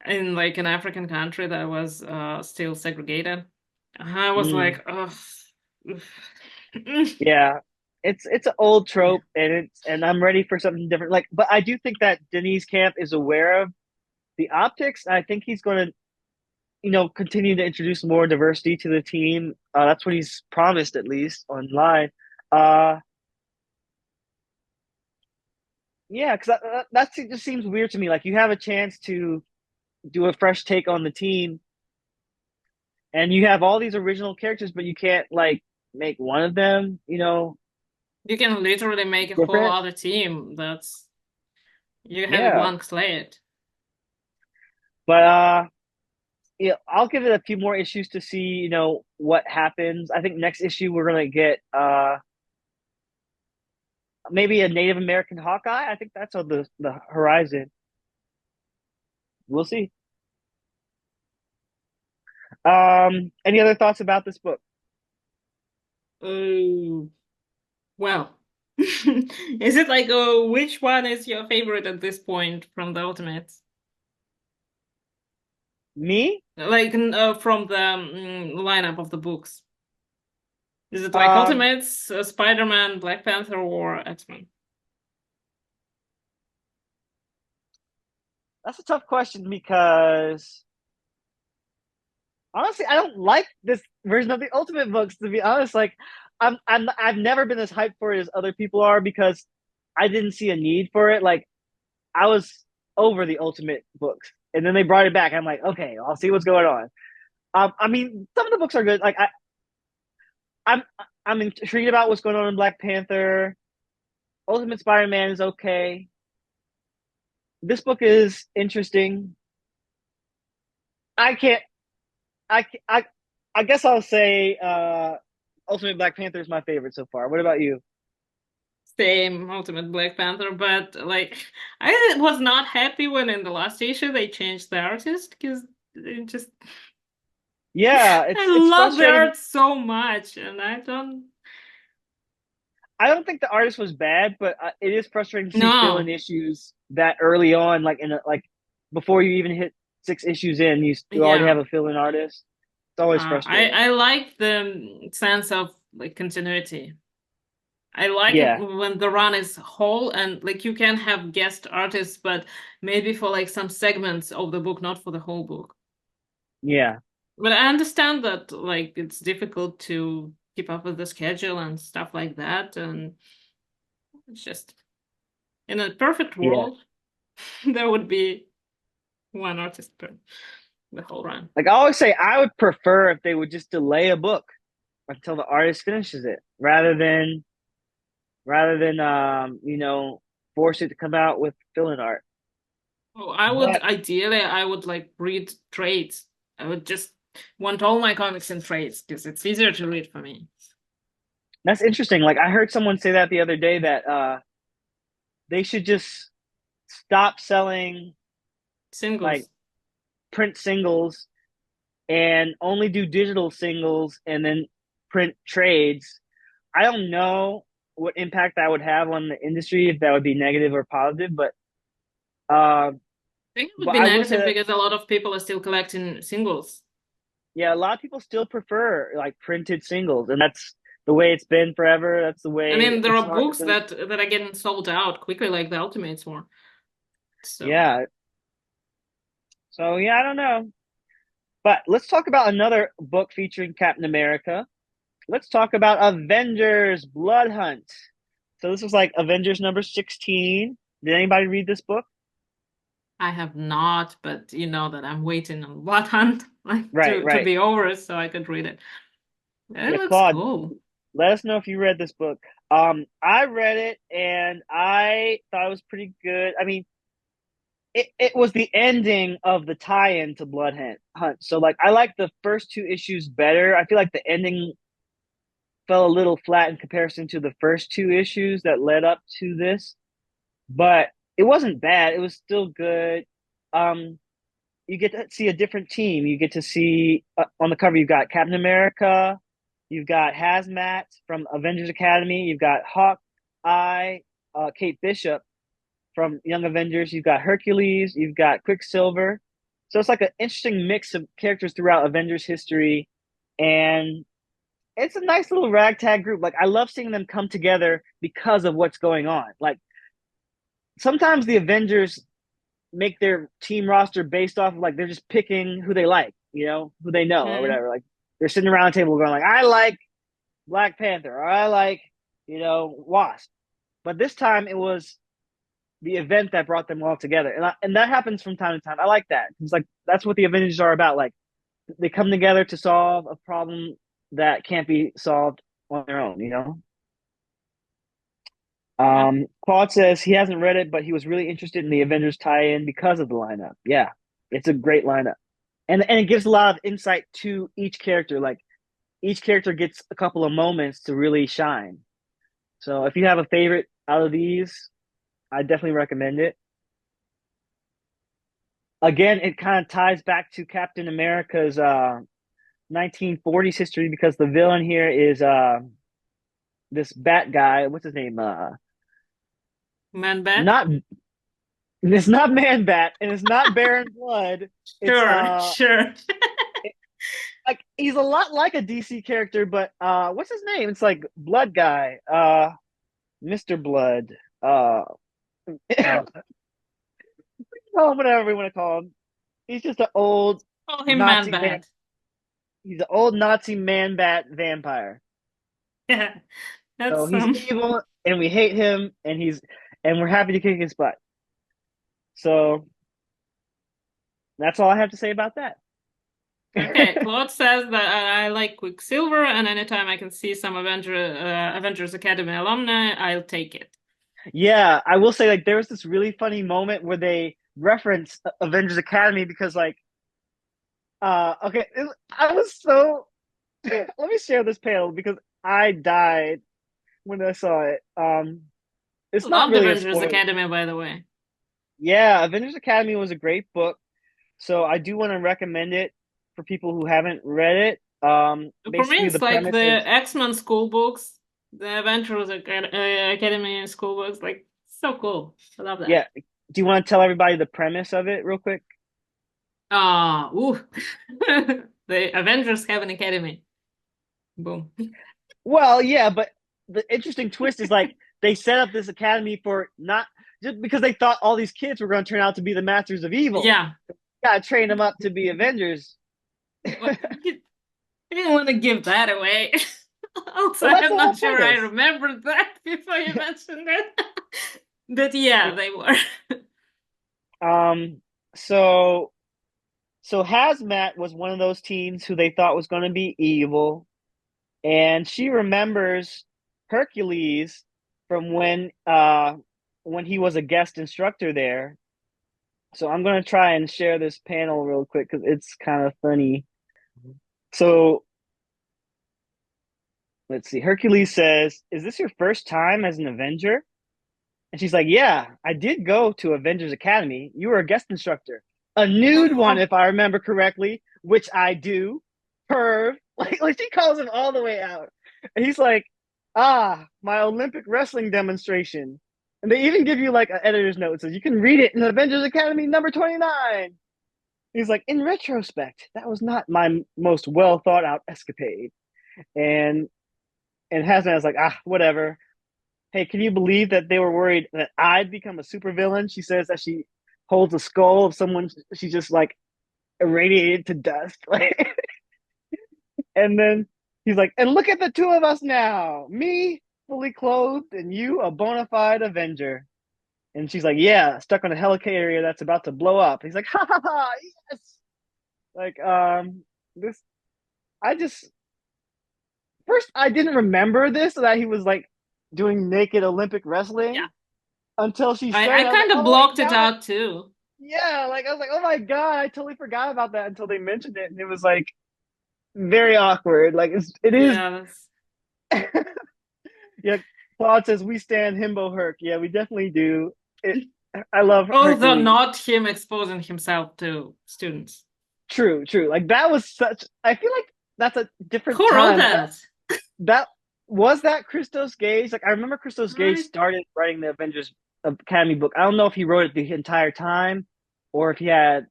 in like an African country that was still segregated. I was mm, like, oh, yeah, it's an old trope, and I'm ready for something different. Like, but I do think that Denise Camp is aware of the optics. I think he's going to, continue to introduce more diversity to the team. That's what he's promised, at least online. Uh, yeah, because that just seems weird to me. Like you have a chance to do a fresh take on the team, and you have all these original characters, but you can't like make one of them, you can literally make a whole different. other team. That's you have a Yeah, blank slate. but yeah, I'll give it a few more issues to see, what happens. I think next issue we're gonna get maybe a Native American Hawkeye. I think that's on the horizon. We'll see. Any other thoughts about this book? Oh, well. Is it like, oh, which one is your favorite at this point from the Ultimates? Me? Like from the lineup of the books. Is it like Um, Ultimates, Spider-Man, Black Panther, or X-Men? that's a tough question because honestly, I don't like this version of the Ultimate books. To be honest, like I've never been as hyped for it as other people are because I didn't see a need for it. Like I was over the Ultimate books, and then they brought it back. I'm like, okay, I'll see what's going on. I mean, some of the books are good. Like I'm I'm intrigued about what's going on in Black Panther. Ultimate Spider-Man is okay. This book is interesting. I can't. I I guess I'll say Ultimate Black Panther is my favorite so far. What about you? Same Ultimate Black Panther, but like I was not happy when in the last issue they changed the artist because it just Yeah, I it's love the frustrating. art so much, and I don't. I don't think the artist was bad, but it is frustrating to see fill-in No, issues that early on, like like before you even hit 6 issues in, you already have yeah. a fill-in artist. It's always frustrating. I like the sense of like continuity. I like it Yeah, when the run is whole and like you can have guest artists, but maybe for like some segments of the book, not for the whole book. yeah, But I understand that like it's difficult to keep up with the schedule and stuff like that, and it's just in a perfect yeah. world, there would be one artist per the whole run. Like I always say, I would prefer if they would just delay a book until the artist finishes it, rather than force it to come out with fill-in art. Oh, I would But ideally I would like read trades. I would just want all my comics in trades because it's easier to read for me. that's interesting. Like I heard someone say that the other day that they should just stop selling like Singles. print singles and only do digital singles and then print trades. I don't know what impact that would have on the industry, if that would be negative or positive, uh, I think it would but be I will say negative that because a lot of people are still collecting singles. yeah, a lot of people still prefer like printed singles, and that's the way it's been forever. That's the I way mean, there it's are hard. books that are getting sold out quickly, like the Ultimates were. So Yeah, so yeah, I don't know, but let's talk about another book featuring Captain America. Let's talk about Avengers Blood Hunt. So this was like Avengers number 16. Did anybody read this book? I have not, but you know that I'm waiting on Blood Hunt like Right, to right. be over so I could read it. It Yeah, looks Claude, cool. let us know if you read this book. I read it and I thought it was pretty good. I mean, it was the ending of the tie-in to Blood Hunt. So like I like the first 2 issues better. I feel like the ending fell a little flat in comparison to the first 2 issues that led up to this, but it wasn't bad. It was still good. Um, you get to see a different team. You get to see on the cover you've got Captain America, you've got Hazmat from Avengers Academy, you've got Hawkeye, Kate Bishop from Young Avengers, you've got Hercules, you've got Quicksilver. So it's like an interesting mix of characters throughout Avengers history, and it's a nice little ragtag group. Like I love seeing them come together because of what's going on. Like sometimes the Avengers make their team roster based off of like they're just picking who they like, who they know or Mm. whatever. Like they're sitting around the table going like, I like Black Panther or I like, Wasp. But this time it was the event that brought them all together. And that happens from time to time. I like that. It's like that's what the Avengers are about. Like they come together to solve a problem that can't be solved on their own. Yeah. Claude says he hasn't read it, but he was really interested in the Avengers tie-in because of the lineup. Yeah, it's a great lineup, and it gives a lot of insight to each character. Like each character gets a couple of moments to really shine. So if you have a favorite out of these, I definitely recommend it. Again, it kind of ties back to Captain America's 1940s history because the villain here is this Bat guy. What's his name? Man Bat? Not It's not Man Bat, and it's not Baron Blood. It's Sure, sure. like he's a lot like a DC character, but what's his name? It's like Blood Guy, Mr. Blood, oh, whatever we want to call him. He's just an old Call him Man Nazi man. Bat. He's an old Nazi man bat vampire. Yeah, So that's he's evil, and we hate him, and we're happy to kick his butt. So that's all I have to say about that. okay. Claude says that I like Quicksilver, and anytime I can see some Avengers Academy alumni, I'll take it. Yeah, I will say like there was this really funny moment where they reference Avengers Academy because like okay, I was so let me share this panel because I died when I saw it. It's not Loved really a Avengers spoiler. Academy, by the way. Yeah, Avengers Academy was a great book, so I do want to recommend it for people who haven't read it. For me, Basically, the it's like premise the is X-Men school books, the Academy school books. Like, so cool. I love that. yeah. Do you want to tell everybody the premise of it real quick? Ah, ooh. The Avengers have an academy. Boom. Well, yeah, but the interesting twist is like they set up this academy for not just because they thought all these kids were going to turn out to be the masters of evil. Yeah. Got to train them up to be Avengers. Well, you didn't want to give that away. Also, Well, that's I'm the whole not sure I premise. remembered that before you mentioned it. But yeah, they were. Um, so Hazmat was one of those teens who they thought was going to be evil, and she remembers Hercules from when he was a guest instructor there. So I'm going to try and share this panel real quick because it's kind of funny. So let's see. Hercules says, "Is this your first time as an Avenger?" And she's like, "Yeah, I did go to Avengers Academy. You were a guest instructor, a nude one, Oh, if I remember correctly, which I do. Perv, like she calls him all the way out." And he's like, "Ah, my Olympic wrestling demonstration." And they even give you like an editor's note, so you can read it in Avengers Academy number 29. He's like, "In retrospect, that was not my most well thought out escapade." And Hazmat's like, "Ah, whatever. Hey, can you believe that they were worried that I'd become a supervillain?" She says that she holds a skull of someone she just like irradiated to dust. And then he's like, "And look at the two of us now. Me, fully clothed, and you, a bona fide Avenger." And she's like, "Yeah, stuck on a helicarrier that's about to blow up." He's like, "Ha ha ha, yes." Like, this, I just, first, I didn't remember this, that he was like doing naked Olympic yeah. wrestling until she said I it. I was like, kind of "Oh my blocked it God." out too. Yeah, like I was like, "Oh my God, I totally forgot about that until they mentioned it." And it was like very awkward. Like it is. Yeah, that's... Yeah, Claude says we stand himbo Herc. Yeah, we definitely do. It, I love Although Hercules. not him exposing himself to students. True, true. Like that was such, I feel like that's a different Who wrote time. that? That was that Christos Gage. Like I remember Christos Gage I started writing the Avengers Academy book. I don't know if he wrote it the entire time or if he had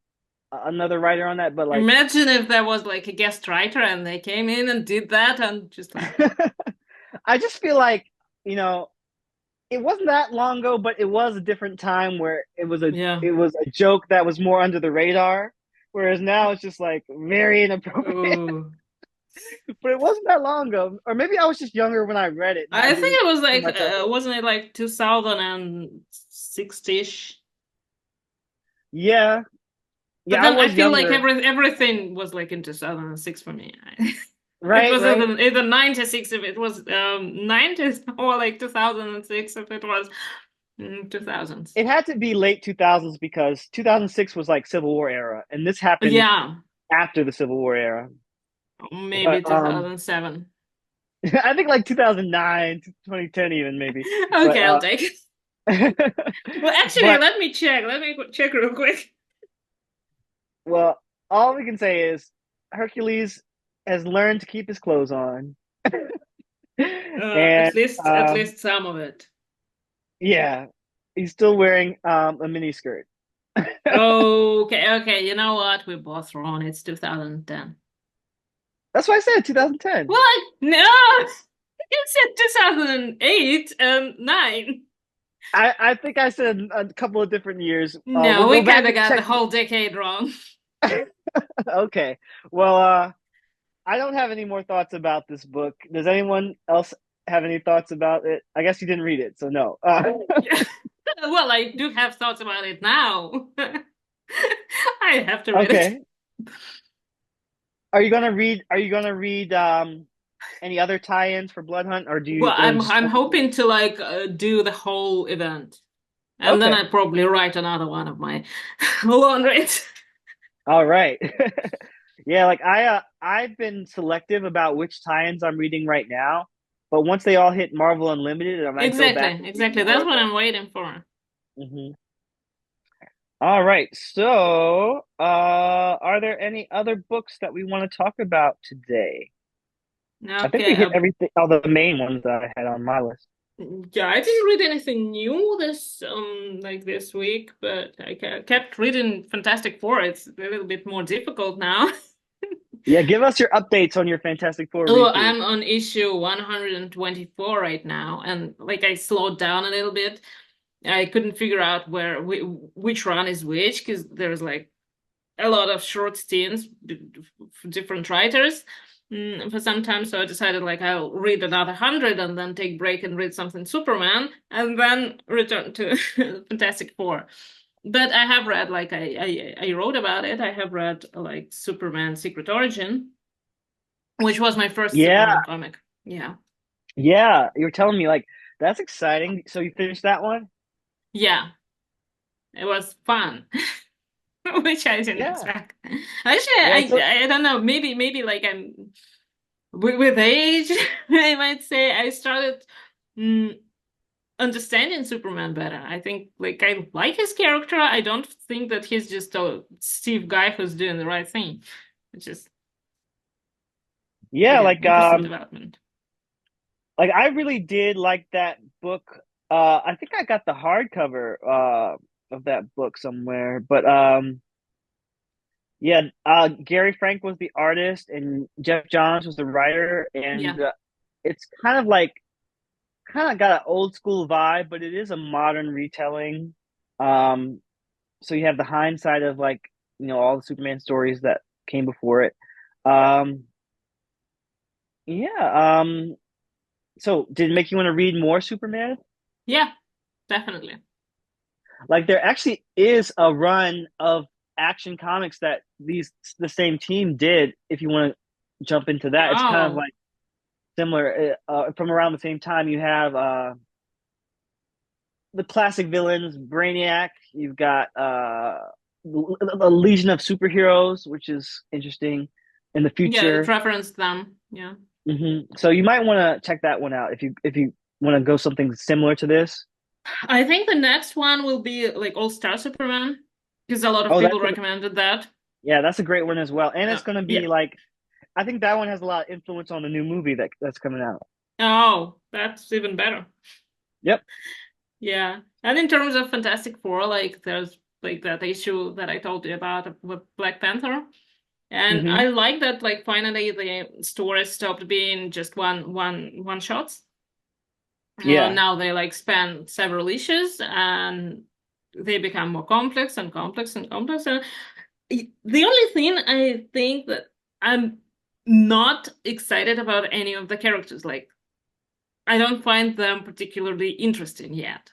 another writer on that, but like imagine if there was like a guest writer and they came in and did that and just like, I just feel like, you know, it wasn't that long ago, but it was a different time where yeah. it was a joke that was more under the radar. Whereas now it's just like very inappropriate. Oh. But it wasn't that long ago. Or maybe I was just younger when I read it, I not think being it was too like, much of it. wasn't it like 2006-ish? Yeah. But Yeah, I then I was feel like younger. everything was like in 2006 for me. It Right, was right. either 96 if it was 90s or like 2006 if it was 2000s. It had to be late 2000s because 2006 was like Civil War era, and this happened Yeah, after the Civil War era. maybe But 2007. I think like 2009, 2010 even maybe. But Okay, I'll take it. Well, actually, but let me check. Let me check real quick. well, all we can say is Hercules has learned to keep his clothes on, and At least some of it. yeah, he's still wearing a mini skirt. Okay, okay. You know what? We're both wrong. It's 2010. That's why I said 2010. What? No, you said 2008 and 9. I think I said a couple of different years. We'll No, go we back kind of and got the check. whole decade wrong. Okay. Well, I don't have any more thoughts about this book. Does anyone else have any thoughts about it? I guess you didn't read it, so no. Yeah. Well, I do have thoughts about it now. I have to read it. Okay. Are you gonna read? Are you gonna read any other tie-ins for Blood Hunt, or do you Well, gonna just I'm focus on hoping this? to like do the whole event, and then Okay. I probably write another one of my laundries. All right. Yeah, like I've been selective about which tie-ins I'm reading right now, but once they all hit Marvel Unlimited, I might go back Exactly, and read exactly. more That's of what them. I'm waiting for. Hmm. All right. So, are there any other books that we want to talk about today? I think Okay. we hit everything, all the main ones that I had on my list. Yeah, I didn't read anything new this week, but kept reading Fantastic Four. It's a little bit more difficult now. Yeah, give us your updates on your Fantastic Four Oh, read through. I'm on issue 124 right now, and like I slowed down a little bit. I couldn't figure out which run is which because there's like a lot of short stints for different writers for some time. So I decided like I'll read another 100 and then take break and read something Superman and then return to Fantastic Four. But I have read like I wrote about it. I have read like Superman Secret Origin, which was my first Yeah, Superman comic. Yeah. yeah, you're telling me like that's exciting. So you finished that one? Yeah. It was fun. Which I didn't Yeah, expect. Actually, yeah. So I don't know. Maybe like I'm with age, I might say I started mm, understanding Superman better. I think like I like his character. I don't think that he's just a Steve guy who's doing the right thing. It's just yeah, like an interesting development. like I really did like that book. I think I got the hardcover of that book somewhere, but yeah, Gary Frank was the artist and Jeff Johns was the writer, and Yeah. it's kind of like kind of got an old school vibe, but it is a modern retelling. Um, so you have the hindsight of like all the Superman stories that came before it. Um, yeah. So did it make you want to read more Superman? Yeah, definitely. Like there actually is a run of Action Comics that the same team did. If you want to jump into that, it's kind of Oh, like similar. From around the same time, you have the classic villains, Brainiac. You've got a Legion of Superheroes, which is interesting in the yeah, it future. referenced them. Yeah. So you might want to check that one out if you want to go something similar to this. I think the next one will be like All Star Superman because a lot of Oh, people recommended that. that's a great one as well, and it's going to Yeah. be like I think that one has a lot of influence on the new movie that's coming out. Oh, that's even better. Yep. Yeah. And in terms of Fantastic Four, like there's like that issue that I told you about with Black Panther. And Hmm. I like that like finally the story stopped being just one shots. Yeah. Now they like span several issues and they become more complex and complex and complex. And the only thing I think that I'm not excited about any of the characters, like I don't find them particularly interesting yet.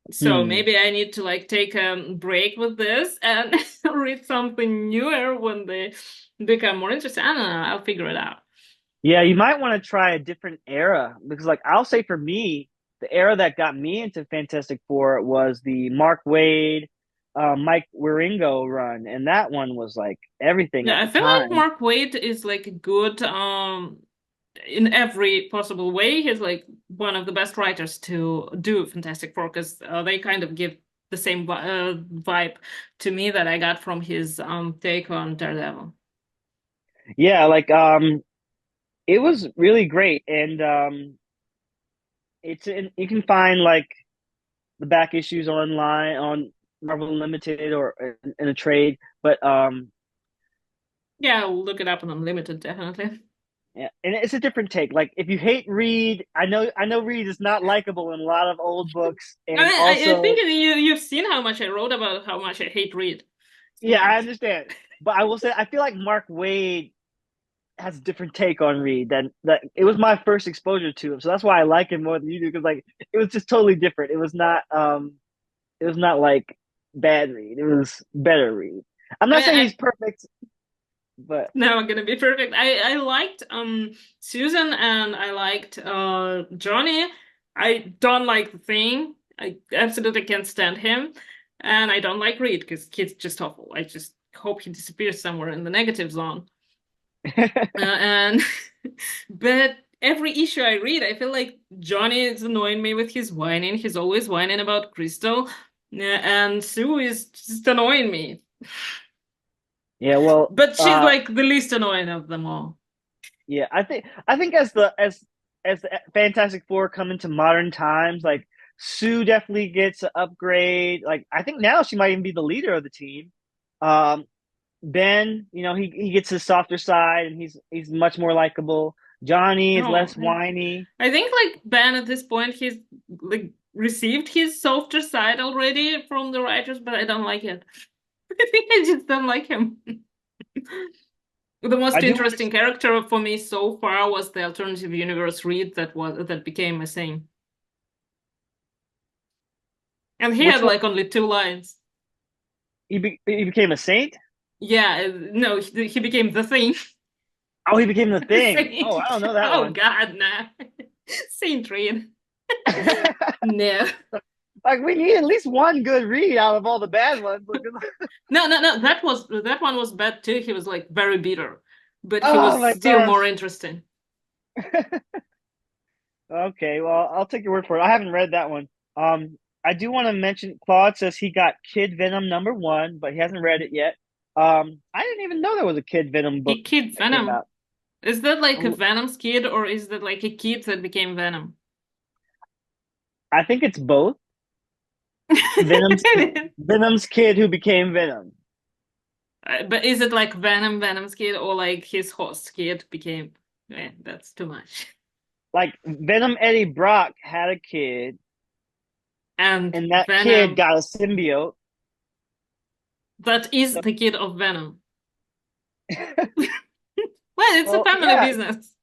So Hmm. maybe I need to like take a break with this and read something newer when they become more interesting. I don't know. I'll figure it out. Yeah, you might want to try a different era because, like, I'll say for me, the era that got me into Fantastic Four was the Mark Wade, Mike Wieringo run, and that one was like everything Yeah, at I the feel like time. Mark Waid is like good in every possible way. He's like one of the best writers to do Fantastic Four because they kind of give the same vibe to me that I got from his take on Daredevil. Yeah, like it was really great, and you can find like the back issues online on Marvel Unlimited or in a trade, but Yeah, I'll look it up on Unlimited, definitely. yeah, and it's a different take. Like if you hate Reed, I know Reed is not likable in a lot of old books, and I think also you've seen how much I wrote about how much I hate Reed. yeah, So I understand. But I will say I feel like Mark Wade has a different take on Reed than that. It was my first exposure to him, so that's why I like him more than you do because like it was just totally different. It was not like bad Reed. It was better Reed. I'm not saying I he's perfect, but now I'm gonna be perfect. I liked Susan and I liked Johnny. I don't like the Thing. I absolutely can't stand him. And I don't like Reed because he's just awful. I just hope he disappears somewhere in the negative zone. And but every issue I read, I feel like Johnny is annoying me with his whining. He's always whining about Crystal, and Sue is just annoying me. Yeah, well, But she's like the least annoying of them all. yeah, I think as the Fantastic Four come into modern times, like Sue definitely gets an upgrade. Like I think now she might even be the leader of the team. Um, Ben, he gets his softer side and he's much more likable. Johnny is No, less whiny. I think like Ben at this point, he's like received his softer side already from the writers, but I don't like it. I think I just don't like him. The I most do want interesting character for me so far was the alternative universe Reed that became a thing. And he which had one like only 2 lines. he became a saint? Yeah, no, he became the thing. Oh, he became the thing. Oh, I Saint. don't know that Oh one. God, nah. Saint Reed. No. Like we need at least one good read out of all the bad ones. No. That one was bad too. He was like very bitter, but he Oh was my still gosh. more interesting. Okay, well, I'll take your word for it. I haven't read that one. I do want to mention Claude says he got Kid Venom #1, but he hasn't read it yet. I didn't even know there was a Kid Venom book Kid that came Venom. out. Is that like a Oh, Venom's kid, or is that like a kid that became Venom? I think it's both. Venom's Venom's kid who became Venom. But is it like Venom's kid, or like his host kid became? That's too much. Like Venom Eddie Brock had a kid, And and that kid Venom, got a symbiote. that is So, the kid of Venom. Well, it's a well, family yeah, business.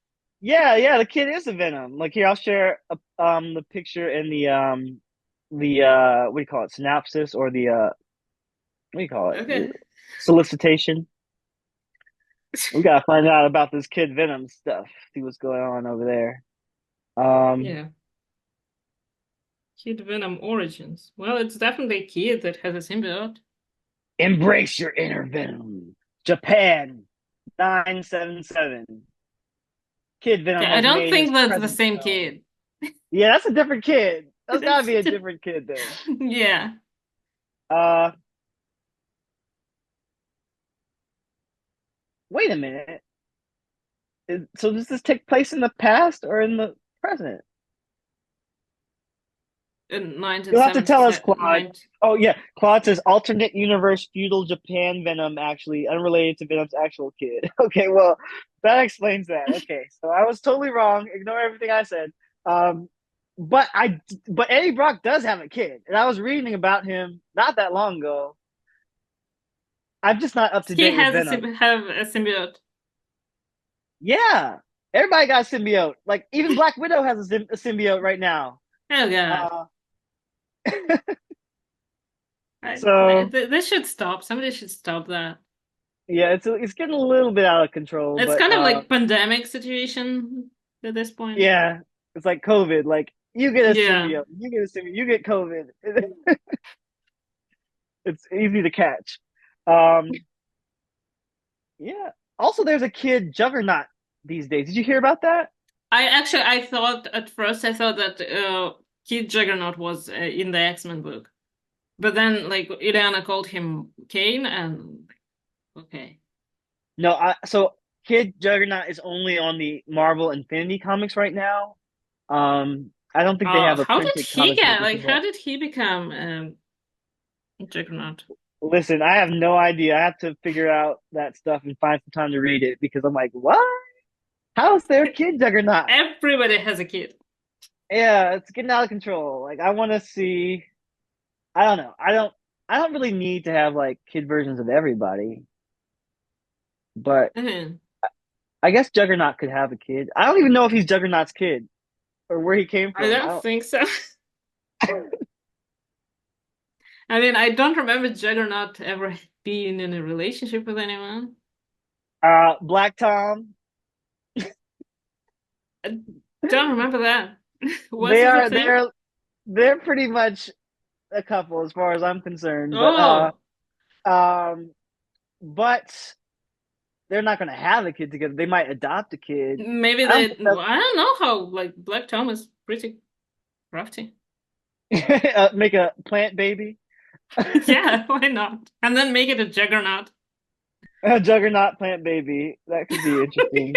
yeah. The kid is a Venom. Like here, I'll share the picture in the what do you call it, synopsis or the what do you call it, Okay. solicitation. We gotta find out about this kid Venom stuff. See what's going on over there. Um, Yeah. Kid Venom origins. Well, it's definitely a kid that has a symbiote. embrace your inner Venom. Japan 977. Kid Venom Okay, I has don't made his think that's the presence same known. kid. Yeah, that's a different kid. That's gotta That's be a different kid then. yeah. Uh, wait a minute. So does this take place in the past or in the present? In You'll have to tell us, Claude. 1979. Oh yeah, Claude says alternate universe feudal Japan Venom actually unrelated to Venom's actual kid. Okay, well that explains that. Okay, so I was totally wrong. Ignore everything I said. Um, but Eddie Brock does have a kid, and I was reading about him not that long ago. I'm just not up to He date with has Venom. have a symbiote. Yeah, everybody got a symbiote. Like even Black Widow has a symbiote right now. Oh God. Uh, I, so they should stop. Somebody should stop that. yeah, it's getting a little bit out of control, It's but kind of like pandemic situation at this point. yeah, it's like COVID. Like you get a Yeah. symbiote, you get a symbiote, you get COVID. It's easy to catch. Um, yeah. Also, there's a kid Juggernaut these days. Did you hear about that? I thought at first I thought that Kid Juggernaut was in the X-Men book. But then like Ileana called him Kane and okay. No, so Kid Juggernaut is only on the Marvel Infinity comics right now. I don't think they have a How did printed he comic book get with like him yet. how did he become Juggernaut? Listen, I have no idea. I have to figure out that stuff and find some time to read it because I'm like, what? How is there a Kid Juggernaut? Everybody has a kid. Yeah, it's getting out of control. Like I want to see. I don't know. I don't really need to have like kid versions of everybody, but Mhm. I guess Juggernaut could have a kid. I don't even know if he's Juggernaut's kid or where he came I from. I don't think so. I mean, I don't remember Juggernaut ever being in a relationship with anyone. Black Tom. I don't remember that. Was They it a are thing? they're pretty much a couple as far as I'm concerned. But Oh, um but they're not going to have a kid together. They might adopt a kid. Maybe I don't they, think I don't know how, like, Black Tom is pretty crafty. that's make a plant baby, Yeah, why not? And then make it a juggernaut. a juggernaut plant baby. That could be interesting.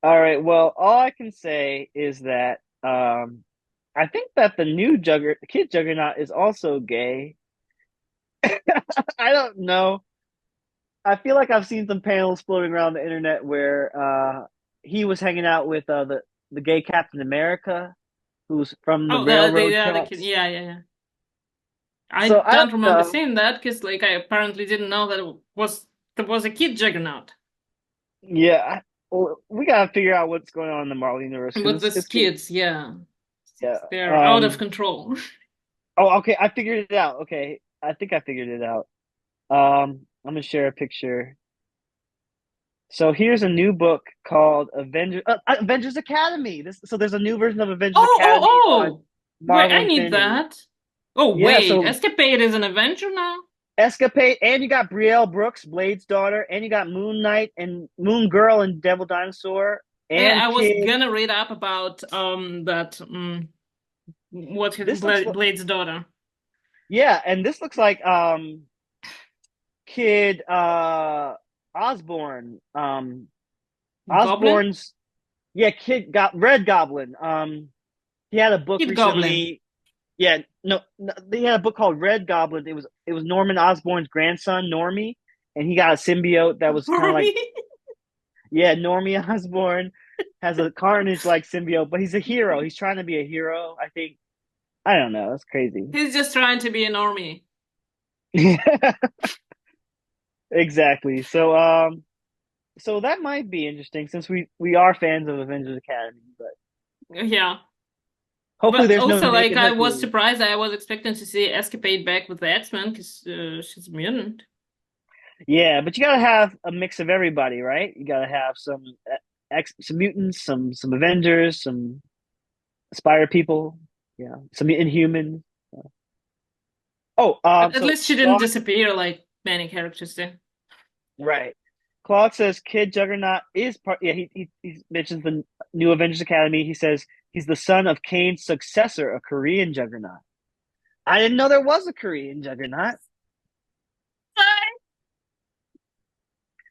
All right. Well, all I can say is that I think that the new kid juggernaut is also gay. I don't know. I feel like I've seen some panels floating around the internet where he was hanging out with the gay Captain America, who's from the Oh, railroad the other kid. tracks. Yeah, yeah, yeah. I So I don't don't remember know. seeing that because, like, I apparently didn't know that there was a kid juggernaut Yeah, well, we gotta figure out what's going on in the Marvel universe because with these it's getting kids. Yeah, yeah. they're out of control. Oh, okay. I figured it out. Okay, I think I figured it out. I'm gonna share a picture. So here's a new book called Avengers Academy. So there's a new version of Avengers Oh, Academy oh, on oh! Wait, Marvel I need Infinity. that. Oh, Yeah, wait, so Escapade is an Avenger now? Escapade, and you got Brielle Brooks, Blade's daughter, and you got Moon Knight and Moon Girl and Devil Dinosaur I and was Kid. gonna read up about that what's his This looks like Blade's daughter. yeah, and this looks like Kid Osborn. Goblin? Osborn's yeah, Kid got Red Goblin. He had a book Kid Goblin. recently. Yeah, no, they had a book called Red Goblin. It was Norman Osborn's grandson, Normie, and he got a symbiote that was kind of For like me. yeah, Normie Osborn has a Carnage like symbiote, but he's a hero. He's trying to be a hero. I think I don't know. That's crazy. He's just trying to be a normie. Exactly. So that might be interesting since we are fans of Avengers Academy, but Yeah. hopefully But there's no also, like, naked I was Hercules. surprised. I was expecting to see Escapade back with the X-Men because she's a mutant. Yeah, but you gotta have a mix of everybody, right? You gotta have some mutants, some Avengers, some Spider people, yeah, some Inhumans. Oh, At so least she didn't Claude, disappear like many characters did. right? Claude says Kid Juggernaut is part. Yeah, he mentions the new Avengers Academy. He says he's the son of Kane's successor, a Korean Juggernaut. I didn't know there was a Korean Juggernaut.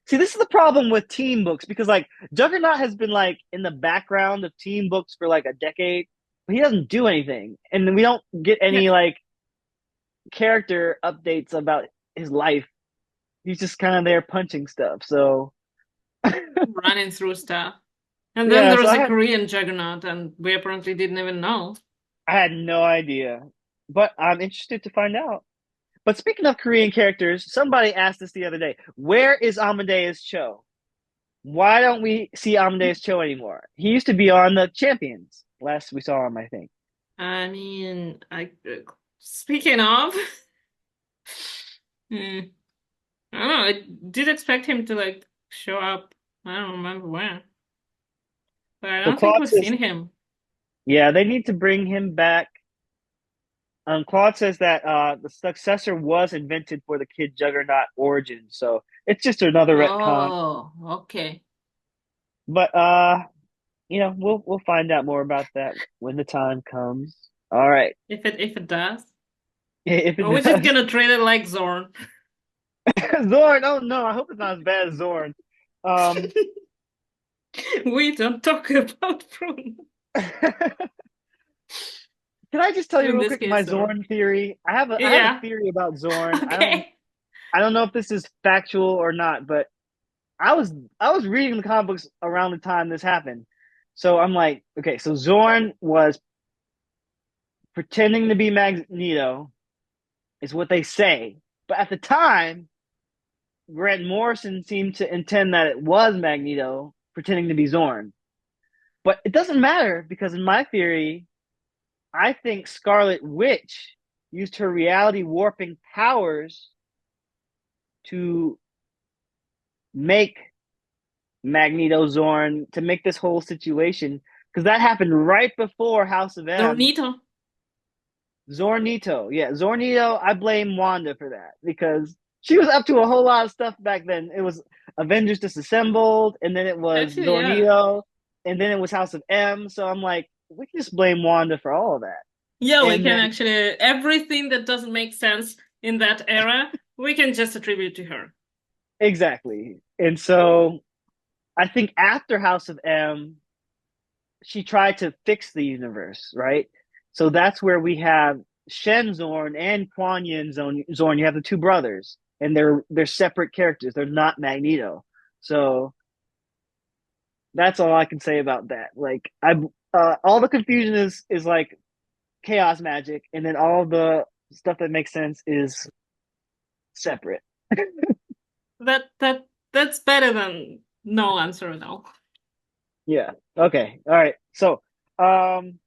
See, this is the problem with teen books because like Juggernaut has been like in the background of teen books for like a decade, but he doesn't do anything, and we don't get Yeah, any like character updates about his life. He's just kind of there punching stuff. So running through stuff. And then yeah, there so was a Korean juggernaut, and we apparently didn't even know. I had no idea, but I'm interested to find out. But speaking of Korean characters, somebody asked us the other day, where is Amadeus Cho? Why don't we see Amadeus Cho anymore? He used to be on the Champions. Last we saw him, I think. I mean, speaking of, hmm, I don't know. I did expect him to like show up. I don't remember when, but I So don't think Claude we've says, seen him. yeah, they need to bring him back. Claude says that the successor was invented for the Kid Juggernaut origin, so it's just another retcon. Oh, okay. But we'll find out more about that when the time comes. All right, If it does, if it or we're just does. gonna treat it like Zorn. Zorn, oh no, I hope it's not as bad as Zorn. Um, We don't talk about Bruno. can I just tell you In real this quick my case, Zorn. Zorn theory? I have a Yeah. theory about Zorn. Okay. I don't know if this is factual or not, but I was reading the comic books around the time this happened. So I'm like, okay, so Zorn was pretending to be Magneto, is what they say. But at the time, Grant Morrison seemed to intend that it was Magneto pretending to be Zorn. But it doesn't matter because in my theory, I think Scarlet Witch used her reality warping powers to make Magneto Zorn to make this whole situation because that happened right before House of M. Zornito. Zornito, yeah, Zornito. I blame Wanda for that because she was up to a whole lot of stuff back then. It was Avengers Disassembled, and then it was Actually, yeah. Zornito, and then it was House of M. So I'm like, we can just blame Wanda for all of that. Yeah, we And can then actually, everything that doesn't make sense in that era, we can just attribute to her. exactly. And so I think after House of M, she tried to fix the universe, right? So that's where we have Shen Zorn and Kuan Yin Zorn. You have the two brothers, and they're separate characters. They're not Magneto. So that's all I can say about that. Like I, all the confusion is like chaos magic, and then all the stuff that makes sense is separate. That's better than no answer at all. Yeah. Okay. All right. So, um,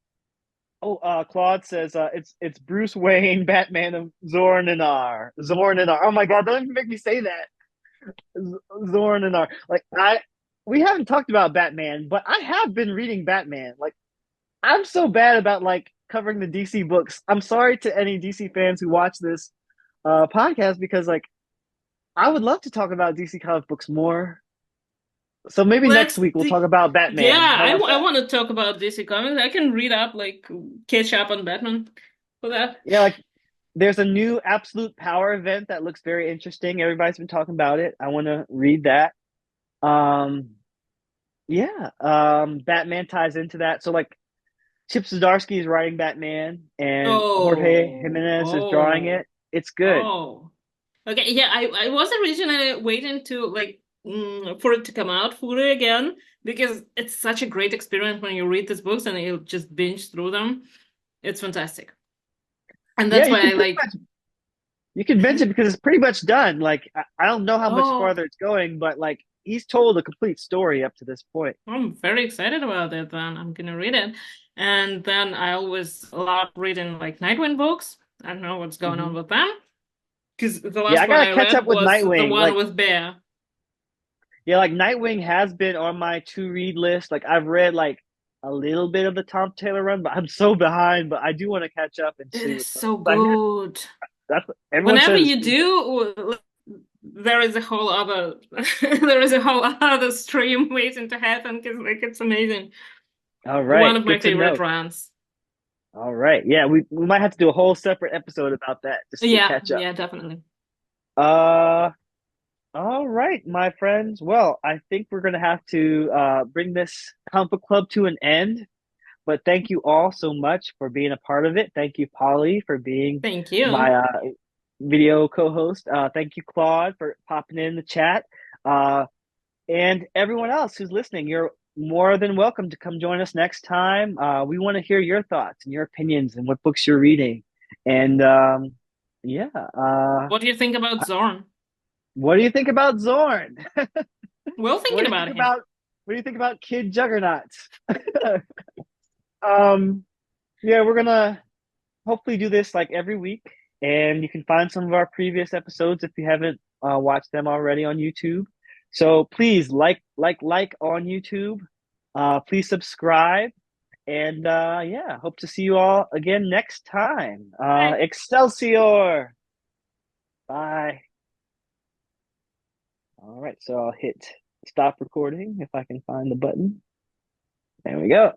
Claude says it's Bruce Wayne, Batman of Zorn and R. Zorn and R. Oh my God! Don't even make me say that. Zorn and R. Like we haven't talked about Batman, but I have been reading Batman. Like I'm so bad about like covering the DC books. I'm sorry to any DC fans who watch this podcast because like I would love to talk about DC comic books more. So maybe next Let's week we'll the talk about Batman. Yeah, How about I that? want to talk about DC Comics. I can read up, like, catch up on Batman for that. Yeah, like there's a new Absolute Power event that looks very interesting. Everybody's been talking about it. I want to read that. Um, yeah, Batman ties into that. So like Chip Zdarsky is writing Batman and Jorge Oh, Jimenez is drawing oh, it. It's good. oh. Okay, yeah, I was originally waiting to like for it to come out fully again because it's such a great experience when you read these books and you just binge through them. It's fantastic. And Yeah, that's why I like, you can bench it because it's pretty much done. Like I don't know how much oh, farther it's going, but like he's told a complete story up to this point. I'm very excited about it then. I'm gonna read it. And then I always love reading like Nightwing books. I don't know what's going on Hmm. with them. Because the Yeah, last I one gotta I catch read up with was the Nightwing. one Like with Bear. yeah, like Nightwing has been on my to read list. Like I've read like a little bit of the Tom Taylor run, but I'm so behind. But I do want to catch up and It see is what's so up. good. That's what everyone Whenever says. you do, there is a whole other there is a whole other stream waiting to happen because like it's amazing. All One right, of my good to favorite know. runs. All right, yeah, we might have to do a whole separate episode about that just to Yeah, catch up. yeah, definitely. Uh, all right, my friends. Well, I think we're gonna have to bring this comic book club to an end. But thank you all so much for being a part of it. Thank you, Polly, for being Thank my you. video co-host. Thank you, Claude, for popping in the chat. Uh, and everyone else who's listening, you're more than welcome to come join us next time. We want to hear your thoughts and your opinions and what books you're reading. And yeah, What do you think about Zorn? what do you think about Zorn? Well, What thinking do you about think him. about Kid Juggernauts? um, yeah, we're gonna hopefully do this like every week, and you can find some of our previous episodes if you haven't watched them already on YouTube. So please like on YouTube. Please subscribe, and yeah, hope to see you all again next time. Bye. Excelsior! Bye. All right, so I'll hit stop recording if I can find the button. There we go.